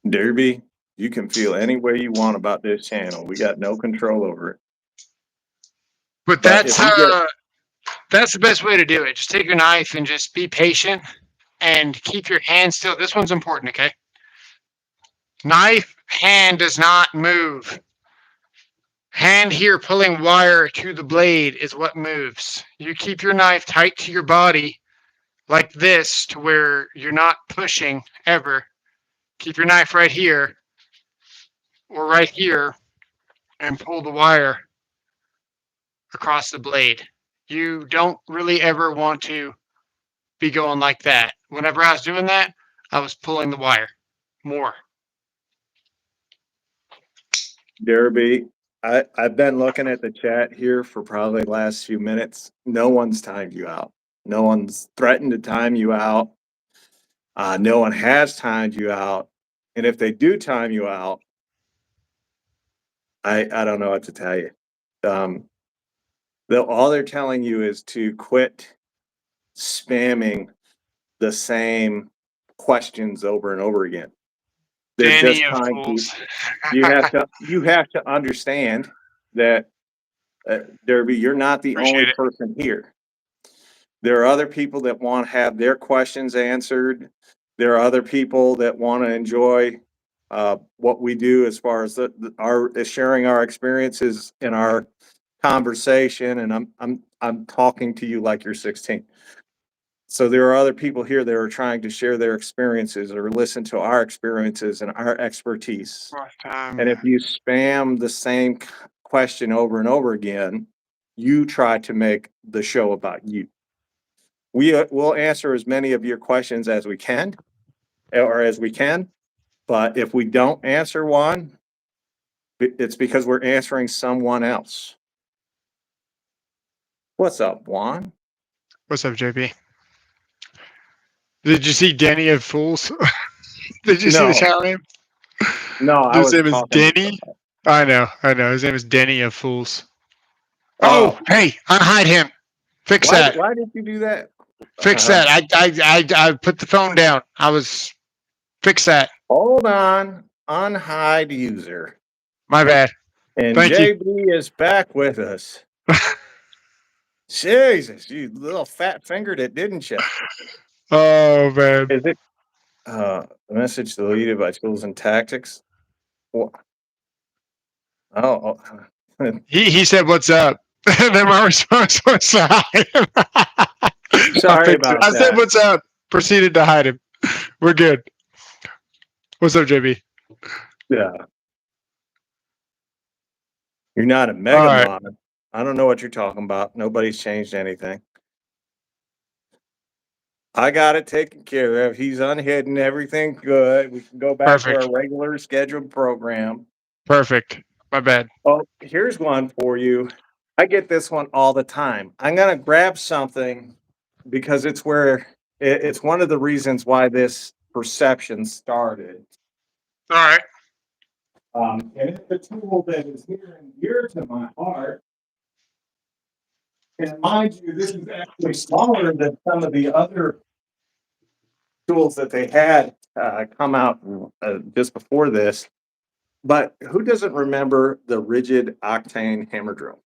Derby, you can feel any way you want about this channel. We got no control over it. But that's the best way to do it. Just take your knife and just be patient and keep your hand still. This one's important, okay? Knife hand does not move. Hand here pulling wire to the blade is what moves. You keep your knife tight to your body like this to where you're not pushing ever. Keep your knife right here or right here and pull the wire across the blade. You don't really ever want to be going like that. Whenever I was doing that, I was pulling the wire more. Derby, I've been looking at the chat here for probably the last few minutes. No one's timed you out. No one's threatened to time you out. No one has timed you out. And if they do time you out, I don't know what to tell you. All they're telling you is to quit spamming the same questions over and over again. They're Danny just of trying to. fools. You have to understand that Derby, you're not the Appreciate only it. person here. There are other people that want to have their questions answered. There are other people that want to enjoy what we do as far as our sharing our experiences in our conversation. And I'm talking to you like you're 16. So there are other people here that are trying to share their experiences or listen to our experiences and our expertise. And if you spam the same question over and over again, you try to make the show about you. Will answer as many of your questions as we can, but if we don't answer one, it's because we're answering someone else. What's up, Juan? What's up, JP? Did you see Denny of Fools? Did you see the No, channel name? no, I His was name is talking to Denny. I know. His name is Denny of Fools. Oh, Hey, unhide him. Fix that. why did you do that? Fix that. I put the phone down. Fix that. Hold on, unhide user. My bad. And Thank you. JB is back with us. Jesus, you little fat fingered it, didn't you? Oh man. Is it message deleted by tools and tactics? What? Oh, He said, "What's up?" And then my response was to hide him. sorry about I said, that. "What's up?" Proceeded to hide him. We're good. What's up, JB? Yeah. You're not a mega All right. mod. I don't know what you're talking about. Nobody's changed anything. I got it taken care of. He's unhidden. Everything good. We can go back to Perfect. our regular scheduled program. Perfect. My bad. Oh, here's one for you. I get this one all the time. I'm gonna grab something because it's it's one of the reasons why this perception started. All right. And it's a tool that is near and dear to my heart. And mind you, this is actually smaller than some of the other tools that they had come out just before this. But who doesn't remember the rigid octane hammer drill?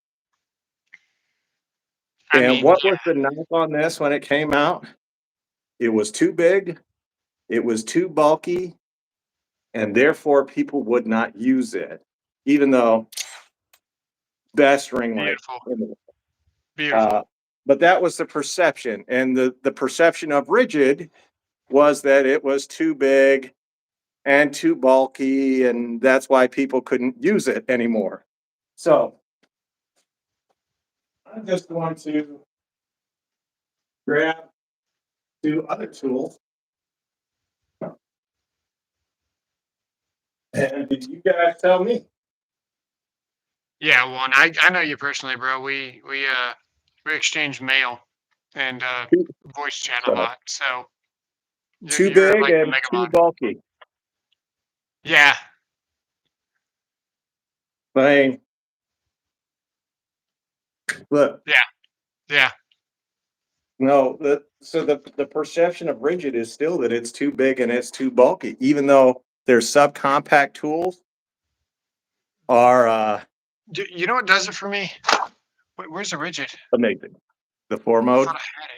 And what was the knock on this when it came out? It was too big, it was too bulky, and therefore people would not use it, even though best ring light. Beautiful. But that was the perception, and the perception of rigid was that it was too big and too bulky, and that's why people couldn't use it anymore. So I'm just going to grab two other tools. And did you guys tell me? Yeah, well, and I know you personally, bro. We exchange mail and voice chat a lot. So Too you're big like the and mega too mod. bulky. Yeah. Like, look, Yeah. no, so the perception of rigid is still that it's too big and it's too bulky, even though their subcompact tools are You know what does it for me? Where's the rigid? amazing. The four I mode. thought I had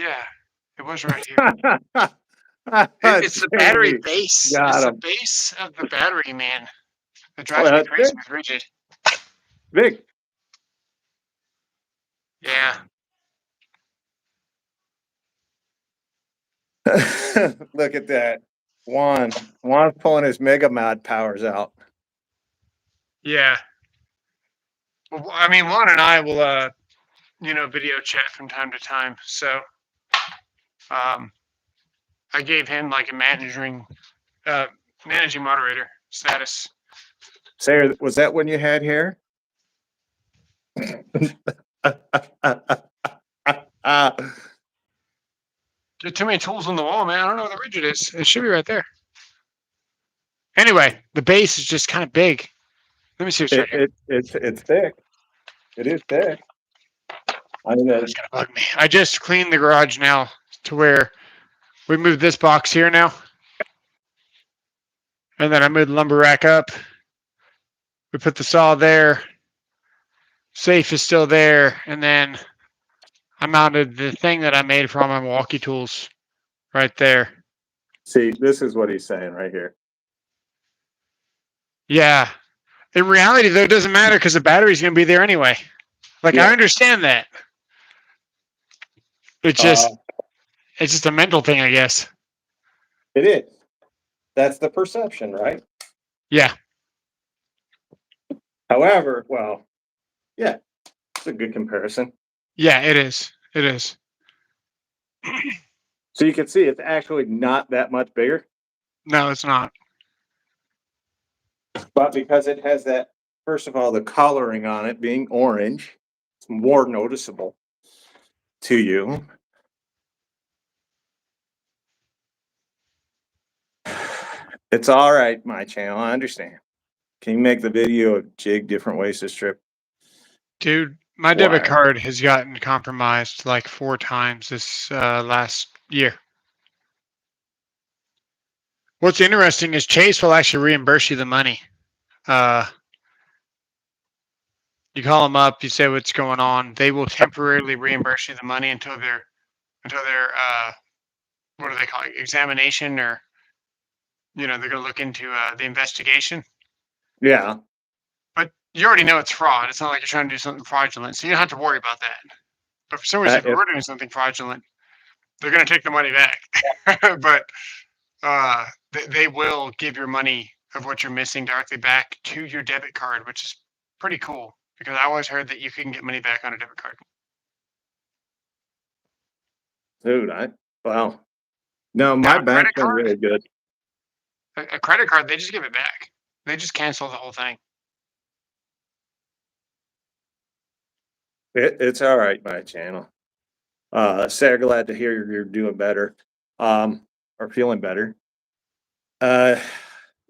it. Yeah. It was right here. It's the battery Jamie, base. It's got the him. base of the battery, man. That drives Well, me that's crazy good. with rigid. Vic. Yeah. Look at that. Juan's pulling his Mega Mod powers out. Yeah. Well, I mean, Juan and I will, video chat from time to time. So, I gave him like a managing moderator status. Sarah, was that when you had hair? Get too many tools on the wall, man. I don't know where the rigid is. It should be right there. Anyway, the base is just kind of big. Let me see what's right here. It's thick. It is thick. I mean, It's gonna bug me. I just cleaned the garage now to where we moved this box here now. And then I moved the lumber rack up. We put the saw there. Safe is still there. And then I mounted the thing that I made for all my Milwaukee tools right there. see, this is what he's saying right here. Yeah. In reality, though, it doesn't matter because the battery's going to be there anyway. Like, Yeah. I understand that. It's just a mental thing, I guess. It is. That's the perception, right? Yeah. However, well, yeah, it's a good comparison. Yeah, it is. It is. So you can see it's actually not that much bigger, No, it's not. but because it has that, first of all, the coloring on it being orange, it's more noticeable to you. It's all right, my channel. I understand. Can you make the video of jig different ways to strip? Dude, my debit Wire. card has gotten compromised like 4 times this last year. What's interesting is Chase will actually reimburse you the money. You call them up, you say what's going on. They will temporarily reimburse you the money until their what do they call it, examination, or they're going to look into the investigation. Yeah. But you already know it's fraud. It's not like you're trying to do something fraudulent, so you don't have to worry about that. But for some reason, if you were doing something fraudulent, they're going to take the money back. But they will give your money of what you're missing directly back to your debit card, which is pretty cool because I always heard that you can get money back on a debit card. Dude, wow. No, my bank's been really good. A credit card, they just give it back. They just cancel the whole thing. It's all right, my channel. Sarah, glad to hear you're doing better, or feeling better.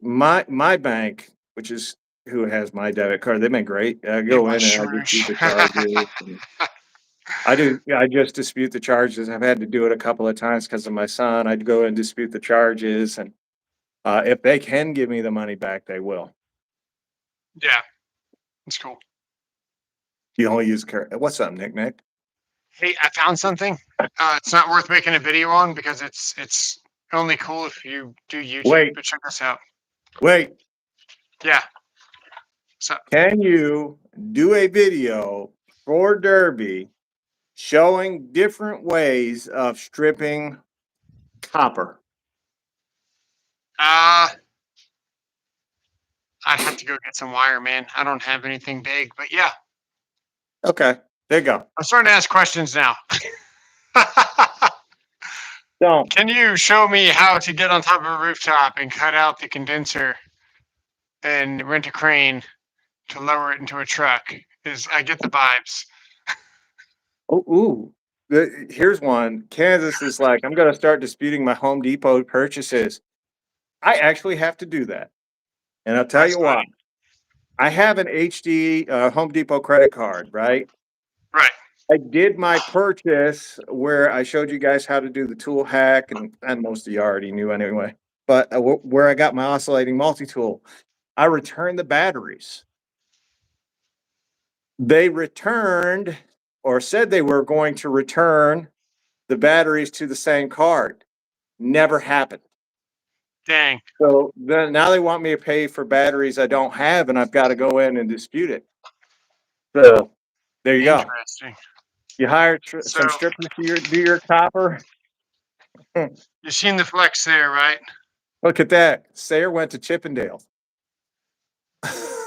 My bank, which is who has my debit card, they've been great. I go in and I dispute the charges. I just dispute the charges. I've had to do it a couple of times because of my son. I'd go and dispute the charges, and if they can give me the money back, they will. Yeah, that's cool. You only use what's up, Nick? Hey, I found something. It's not worth making a video on because it's only cool if you do YouTube. Wait. But check this out. Wait. Yeah. So can you do a video for Derby showing different ways of stripping copper? I'd have to go get some wire, man. I don't have anything big, but yeah. Okay, there you go. I'm starting to ask questions now. Don't. Can you show me how to get on top of a rooftop and cut out the condenser and rent a crane to lower it into a truck? I get the vibes. Here's one. Kansas is like, I'm going to start disputing my Home Depot purchases. I actually have to do that. And I'll tell you why. I have an HD Home Depot credit card, right? Right. I did my purchase where I showed you guys how to do the tool hack, and most of you already knew anyway. But where I got my oscillating multi-tool, I returned the batteries. They returned or said they were going to return the batteries to the same card. Never happened. Dang. So then now they want me to pay for batteries I don't have, and I've got to go in and dispute it. So there you go. Interesting. You hire So some strippers to do your copper. you've seen the flex there, right? Look at that. Sayer went to Chippendale.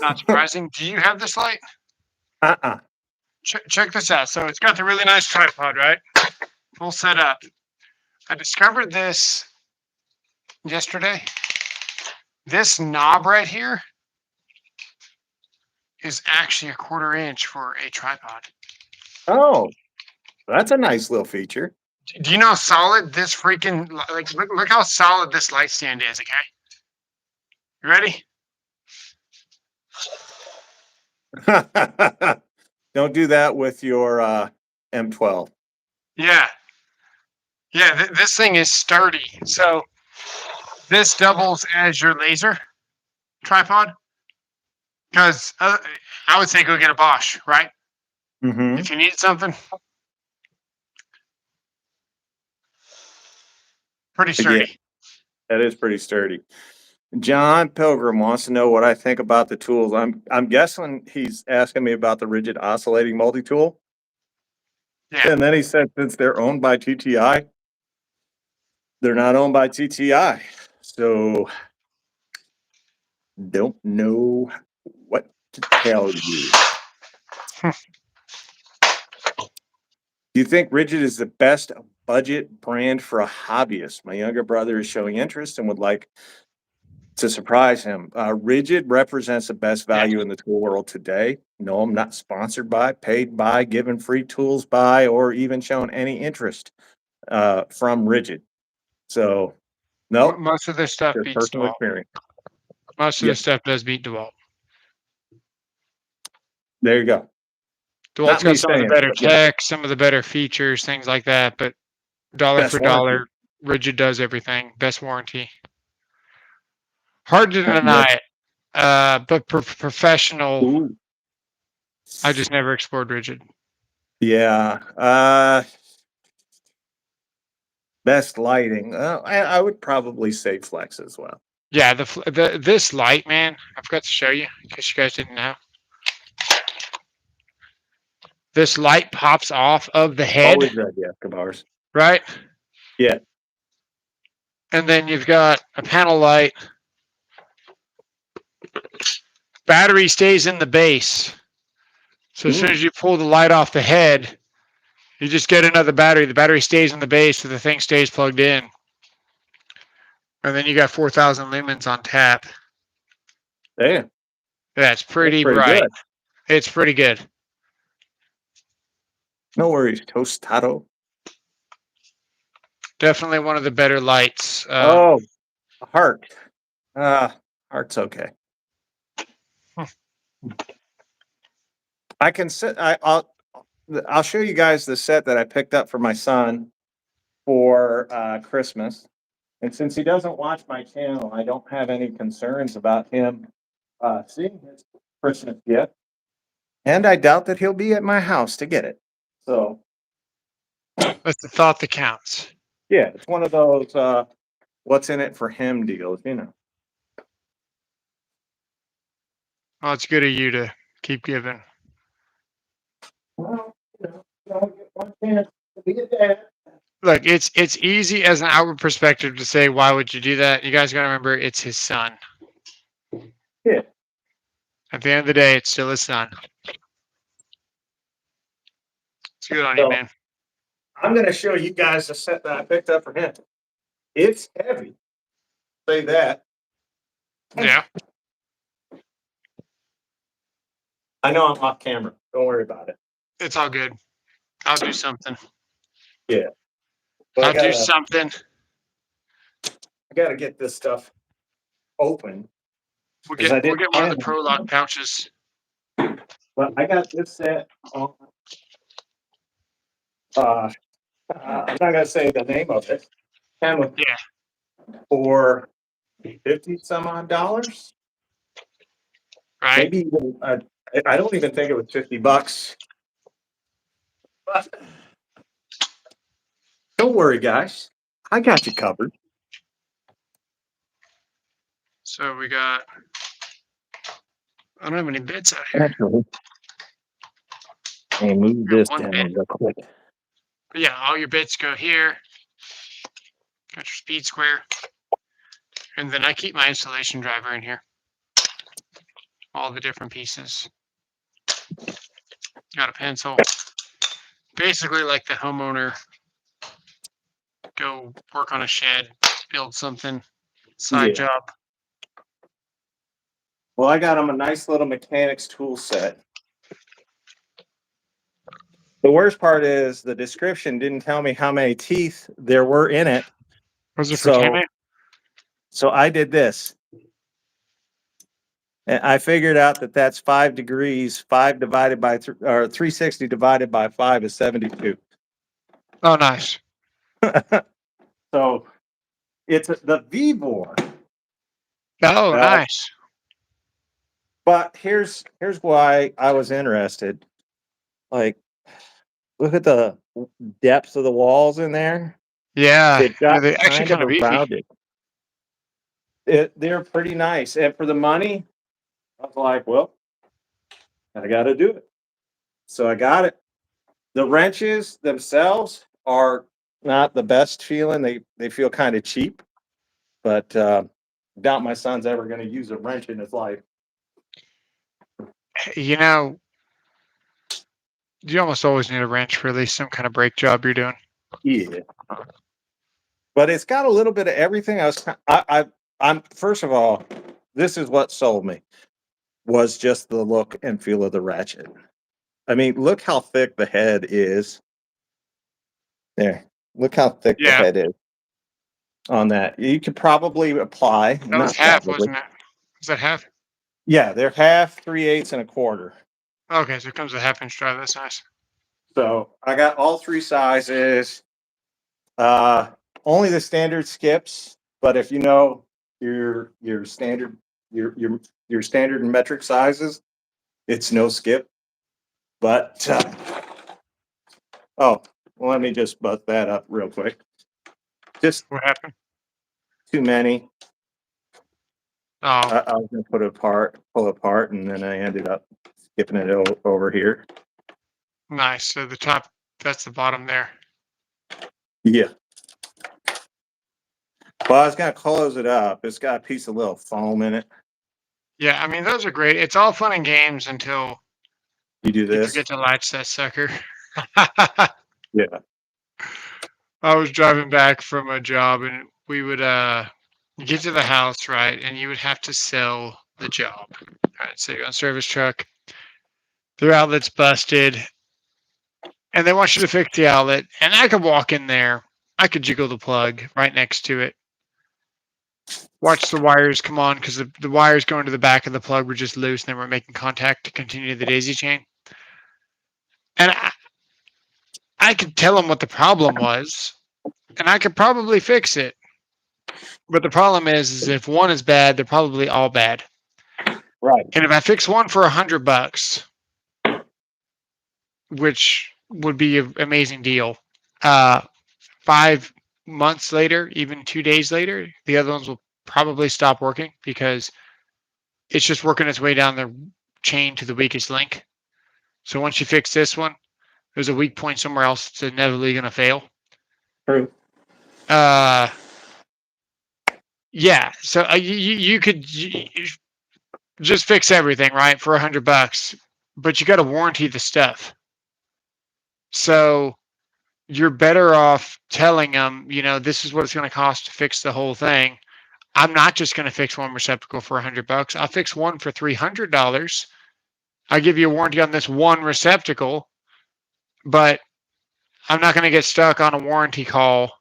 Not surprising. Do you have this light? Uh-uh. Check this out. So it's got the really nice tripod, right? Full setup. I discovered this yesterday. This knob right here is actually a 1/4 inch for a tripod. Oh, that's a nice little feature. Do you know how solid this freaking, like, look how solid this light stand is, okay? You ready? Don't do that with your M12. Yeah. Yeah, this thing is sturdy. So this doubles as your laser tripod. Because I would say go get a Bosch, right? Mm-hmm. If you need something. Pretty sturdy. Yeah, that is pretty sturdy. John Pilgrim wants to know what I think about the tools. I'm guessing he's asking me about the rigid oscillating multi-tool. Yeah. And then he said since they're owned by TTI, they're not owned by TTI. So don't know what to tell you. Do you think Rigid is the best budget brand for a hobbyist? My younger brother is showing interest and would like to surprise him. Rigid represents the best value in the tool world today. No, I'm not sponsored by, paid by, given free tools by, or even shown any interest from Rigid. So, no, Most of this stuff their beats personal DeWalt. experience. Most of Yeah. this stuff does beat DeWalt. There you go. DeWalt's me got some of the saying, better but yeah. tech, some of the better features, things like that. But dollar Best for warranty. dollar, Rigid does everything. Best warranty. Hard to Yes. deny it. But professional, Ooh. I just never explored Rigid. Yeah. Best lighting. I would probably say Flex as well. Yeah, this light, man, I forgot to show you in case you guys didn't know. This light pops off of the head, Always red, yeah, Escobars. right? Yeah. And then you've got a panel light. Battery stays in the base. So as soon as you pull the light off the head, you just get another battery. The battery stays in the base, so the thing stays plugged in. And then you got 4,000 lumens on tap. Damn. That's pretty pretty bright. good. It's pretty good. No worries, Tostado. Definitely one of the better lights. Oh, heart. Heart's okay. I can sit. I'll show you guys the set that I picked up for my son for Christmas. And since he doesn't watch my channel, I don't have any concerns about him seeing his Christmas gift. And I doubt that he'll be at my house to get it. So That's the thought that counts. yeah, it's one of those what's in it for him deals, you know. Well, it's good of you to keep giving. Well, don't get one chance to be a dad. Look, it's easy as an outward perspective to say, why would you do that? You guys got to remember, it's his son. Yeah. At the end of the day, it's still his son. It's good on you, man. I'm going to show you guys the set that I picked up for him. It's heavy. Say that. Yeah. I know I'm off camera. Don't worry about it. It's all good. I'll do something. Yeah. But I'll do something. I got to get this stuff open. We'll get one of the Pro Lock pouches. But I got this set on. I'm not going to say the name of it. Yeah. For 50 some odd dollars. Right. Maybe even, I don't even think it was $50. But Don't worry, guys. I got you covered. So we got, I don't have any bits out here. Naturally. And move We got this one down bit. real quick. But yeah, all your bits go here. Got your speed square. And then I keep my installation driver in here. All the different pieces. Got a pencil. Basically like the homeowner. Go work on a shed, build something, side Yeah. job. Well, I got them a nice little mechanics tool set. The worst part is the description didn't tell me how many teeth there were in it. Was it for So, Tammy? so I did this. And I figured out that that's 5 degrees. 5 divided by or 360 divided by 5 is 72. Oh, nice. So it's the Vivor. Oh, nice. But here's why I was interested. Like, look at the depth of the walls in there. Yeah, They've got they're actually kind of kind of beefy. rounded. They're pretty nice, and for the money, I was like, well, I got to do it. So I got it. The wrenches themselves are not the best feeling. They feel kind of cheap, but doubt my son's ever going to use a wrench in his life. You know, you almost always need a wrench for at least some kind of brake job you're doing. Yeah, but it's got a little bit of everything. I'm first of all, this is what sold me was just the look and feel of the ratchet. I mean, look how thick the head is. There, look how thick the Yeah, head is on that. You could probably apply, that was not half, probably. wasn't it? Was that half? Yeah, they're half, 3/8, and a quarter. Okay, so it comes with a half-inch drive. That's nice. So I got all three sizes. Only the standard skips, but if you know your standard your standard and metric sizes, it's no skip. But oh, well, let me just bust that up real quick. Just What happened? too many. Oh, I was gonna pull apart, and then I ended up skipping it over here. nice. So the top, that's the bottom there. Yeah. Well, I was gonna close it up. It's got a piece of little foam in it. Yeah, I mean, those are great. It's all fun and games until You do you this. forget to latch that sucker. Yeah. I was driving back from a job and we would get to the house, right? And you would have to sell the job. Right. So you're on service truck, their outlet's busted, and they want you to fix the outlet. And I could walk in there, I could jiggle the plug right next to it. Watch the wires come on because the wires going to the back of the plug were just loose and they were making contact to continue the daisy chain. And I could tell them what the problem was, and I could probably fix it. But the problem is if one is bad, they're probably all bad. Right. And if I fix one for $100, which would be an amazing deal, 5 months later, even 2 days later, the other ones will probably stop working because it's just working its way down the chain to the weakest link. So once you fix this one, there's a weak point somewhere else. It's inevitably going to fail. True. Yeah. So you could just fix everything, right, for $100, but you got to warranty the stuff. So you're better off telling them, this is what it's going to cost to fix the whole thing. I'm not just going to fix one receptacle for $100. I'll fix one for $300. I give you a warranty on this one receptacle, but I'm not going to get stuck on a warranty call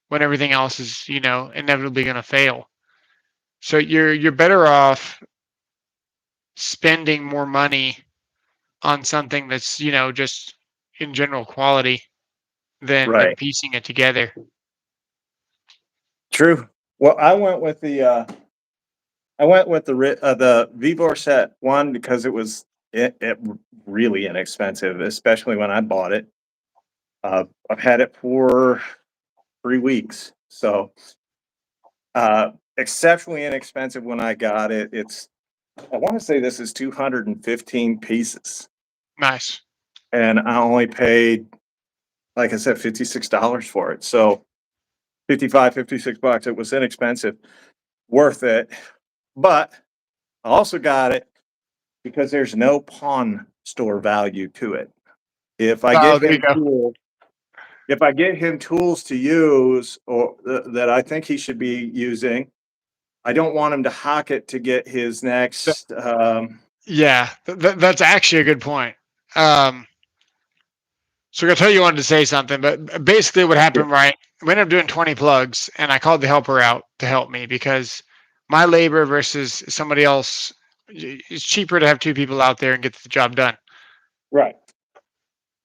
when everything else is, inevitably going to fail. So you're better off spending more money on something that's, just in general quality than piecing it together. True. Well, I went with the Vivor set one because it was really inexpensive, especially when I bought it. I've had it for 3 weeks. So, exceptionally inexpensive when I got it. I wanna say this is 215 pieces, Nice. and I only paid, like I said, $56 for it. So 55, 56 bucks. It was inexpensive, worth it. But I also got it because there's no pawn store value to it. If I Oh, get there you him go. tools if I get him tools to use or that I think he should be using, I don't want him to hock it to get his Th- next, Yeah, that's actually a good point. Um, so I tell you wanted to say something, but basically what yeah, happened, right? We ended up doing 20 plugs, and I called the helper out to help me because my labor versus somebody else, it's cheaper to have two people out there and get the job done. right.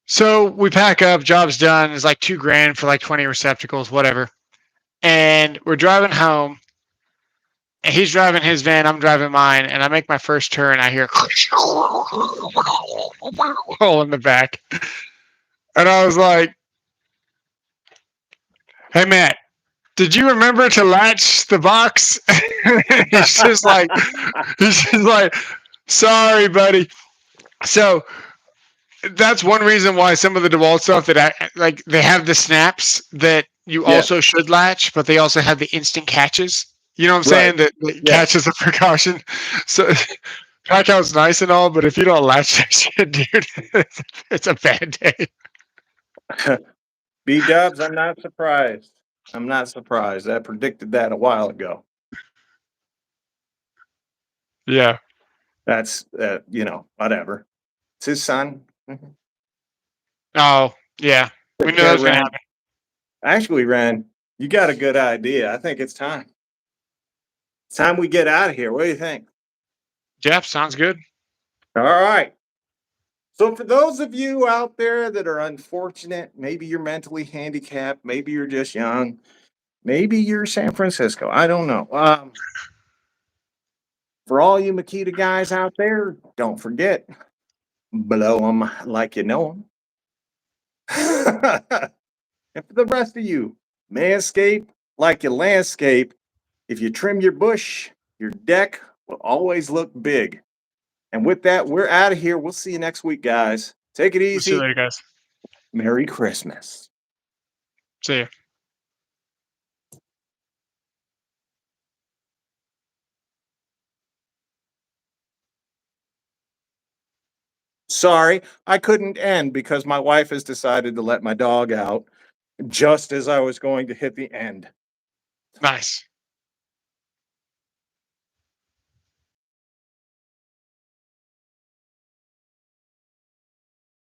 So we pack up, job's done. It's like 2 grand for like 20 receptacles, whatever. And we're driving home, and he's driving his van, I'm driving mine, and I make my first turn. I hear hole in the back, and I was like, "Hey, Matt, did you remember to latch the box?" he's just like, he's just like, "Sorry, buddy." So that's one reason why some of the DeWalt stuff that like they have the snaps that you Yeah, also should latch, but they also have the instant catches. You know what I'm right. saying? That Yes. catches a precaution. So Blackout's nice and all, but if you don't latch that shit, dude, it's a bad day. B-dubs, I'm not surprised. I'm not surprised. I predicted that a while ago. Yeah. That's, whatever. It's his son. Mhm. Oh, yeah. We knew that Okay, was gonna Ren. happen. Actually, Ren, you got a good idea. I think it's time. It's time we get out of here. What do you think? Jeff, sounds good. All right. So, for those of you out there that are unfortunate, maybe you're mentally handicapped, maybe you're just young, maybe you're San Francisco. I don't know. For all you Makita guys out there, don't forget, blow them like you know them. And for the rest of you, manscape like you landscape. If you trim your bush, your deck will always look big. And with that, we're out of here. We'll see you next week, guys. Take it We'll see you easy. later, guys. Merry Christmas. See you. Sorry, I couldn't end because my wife has decided to let my dog out just as I was going to hit the end. Nice.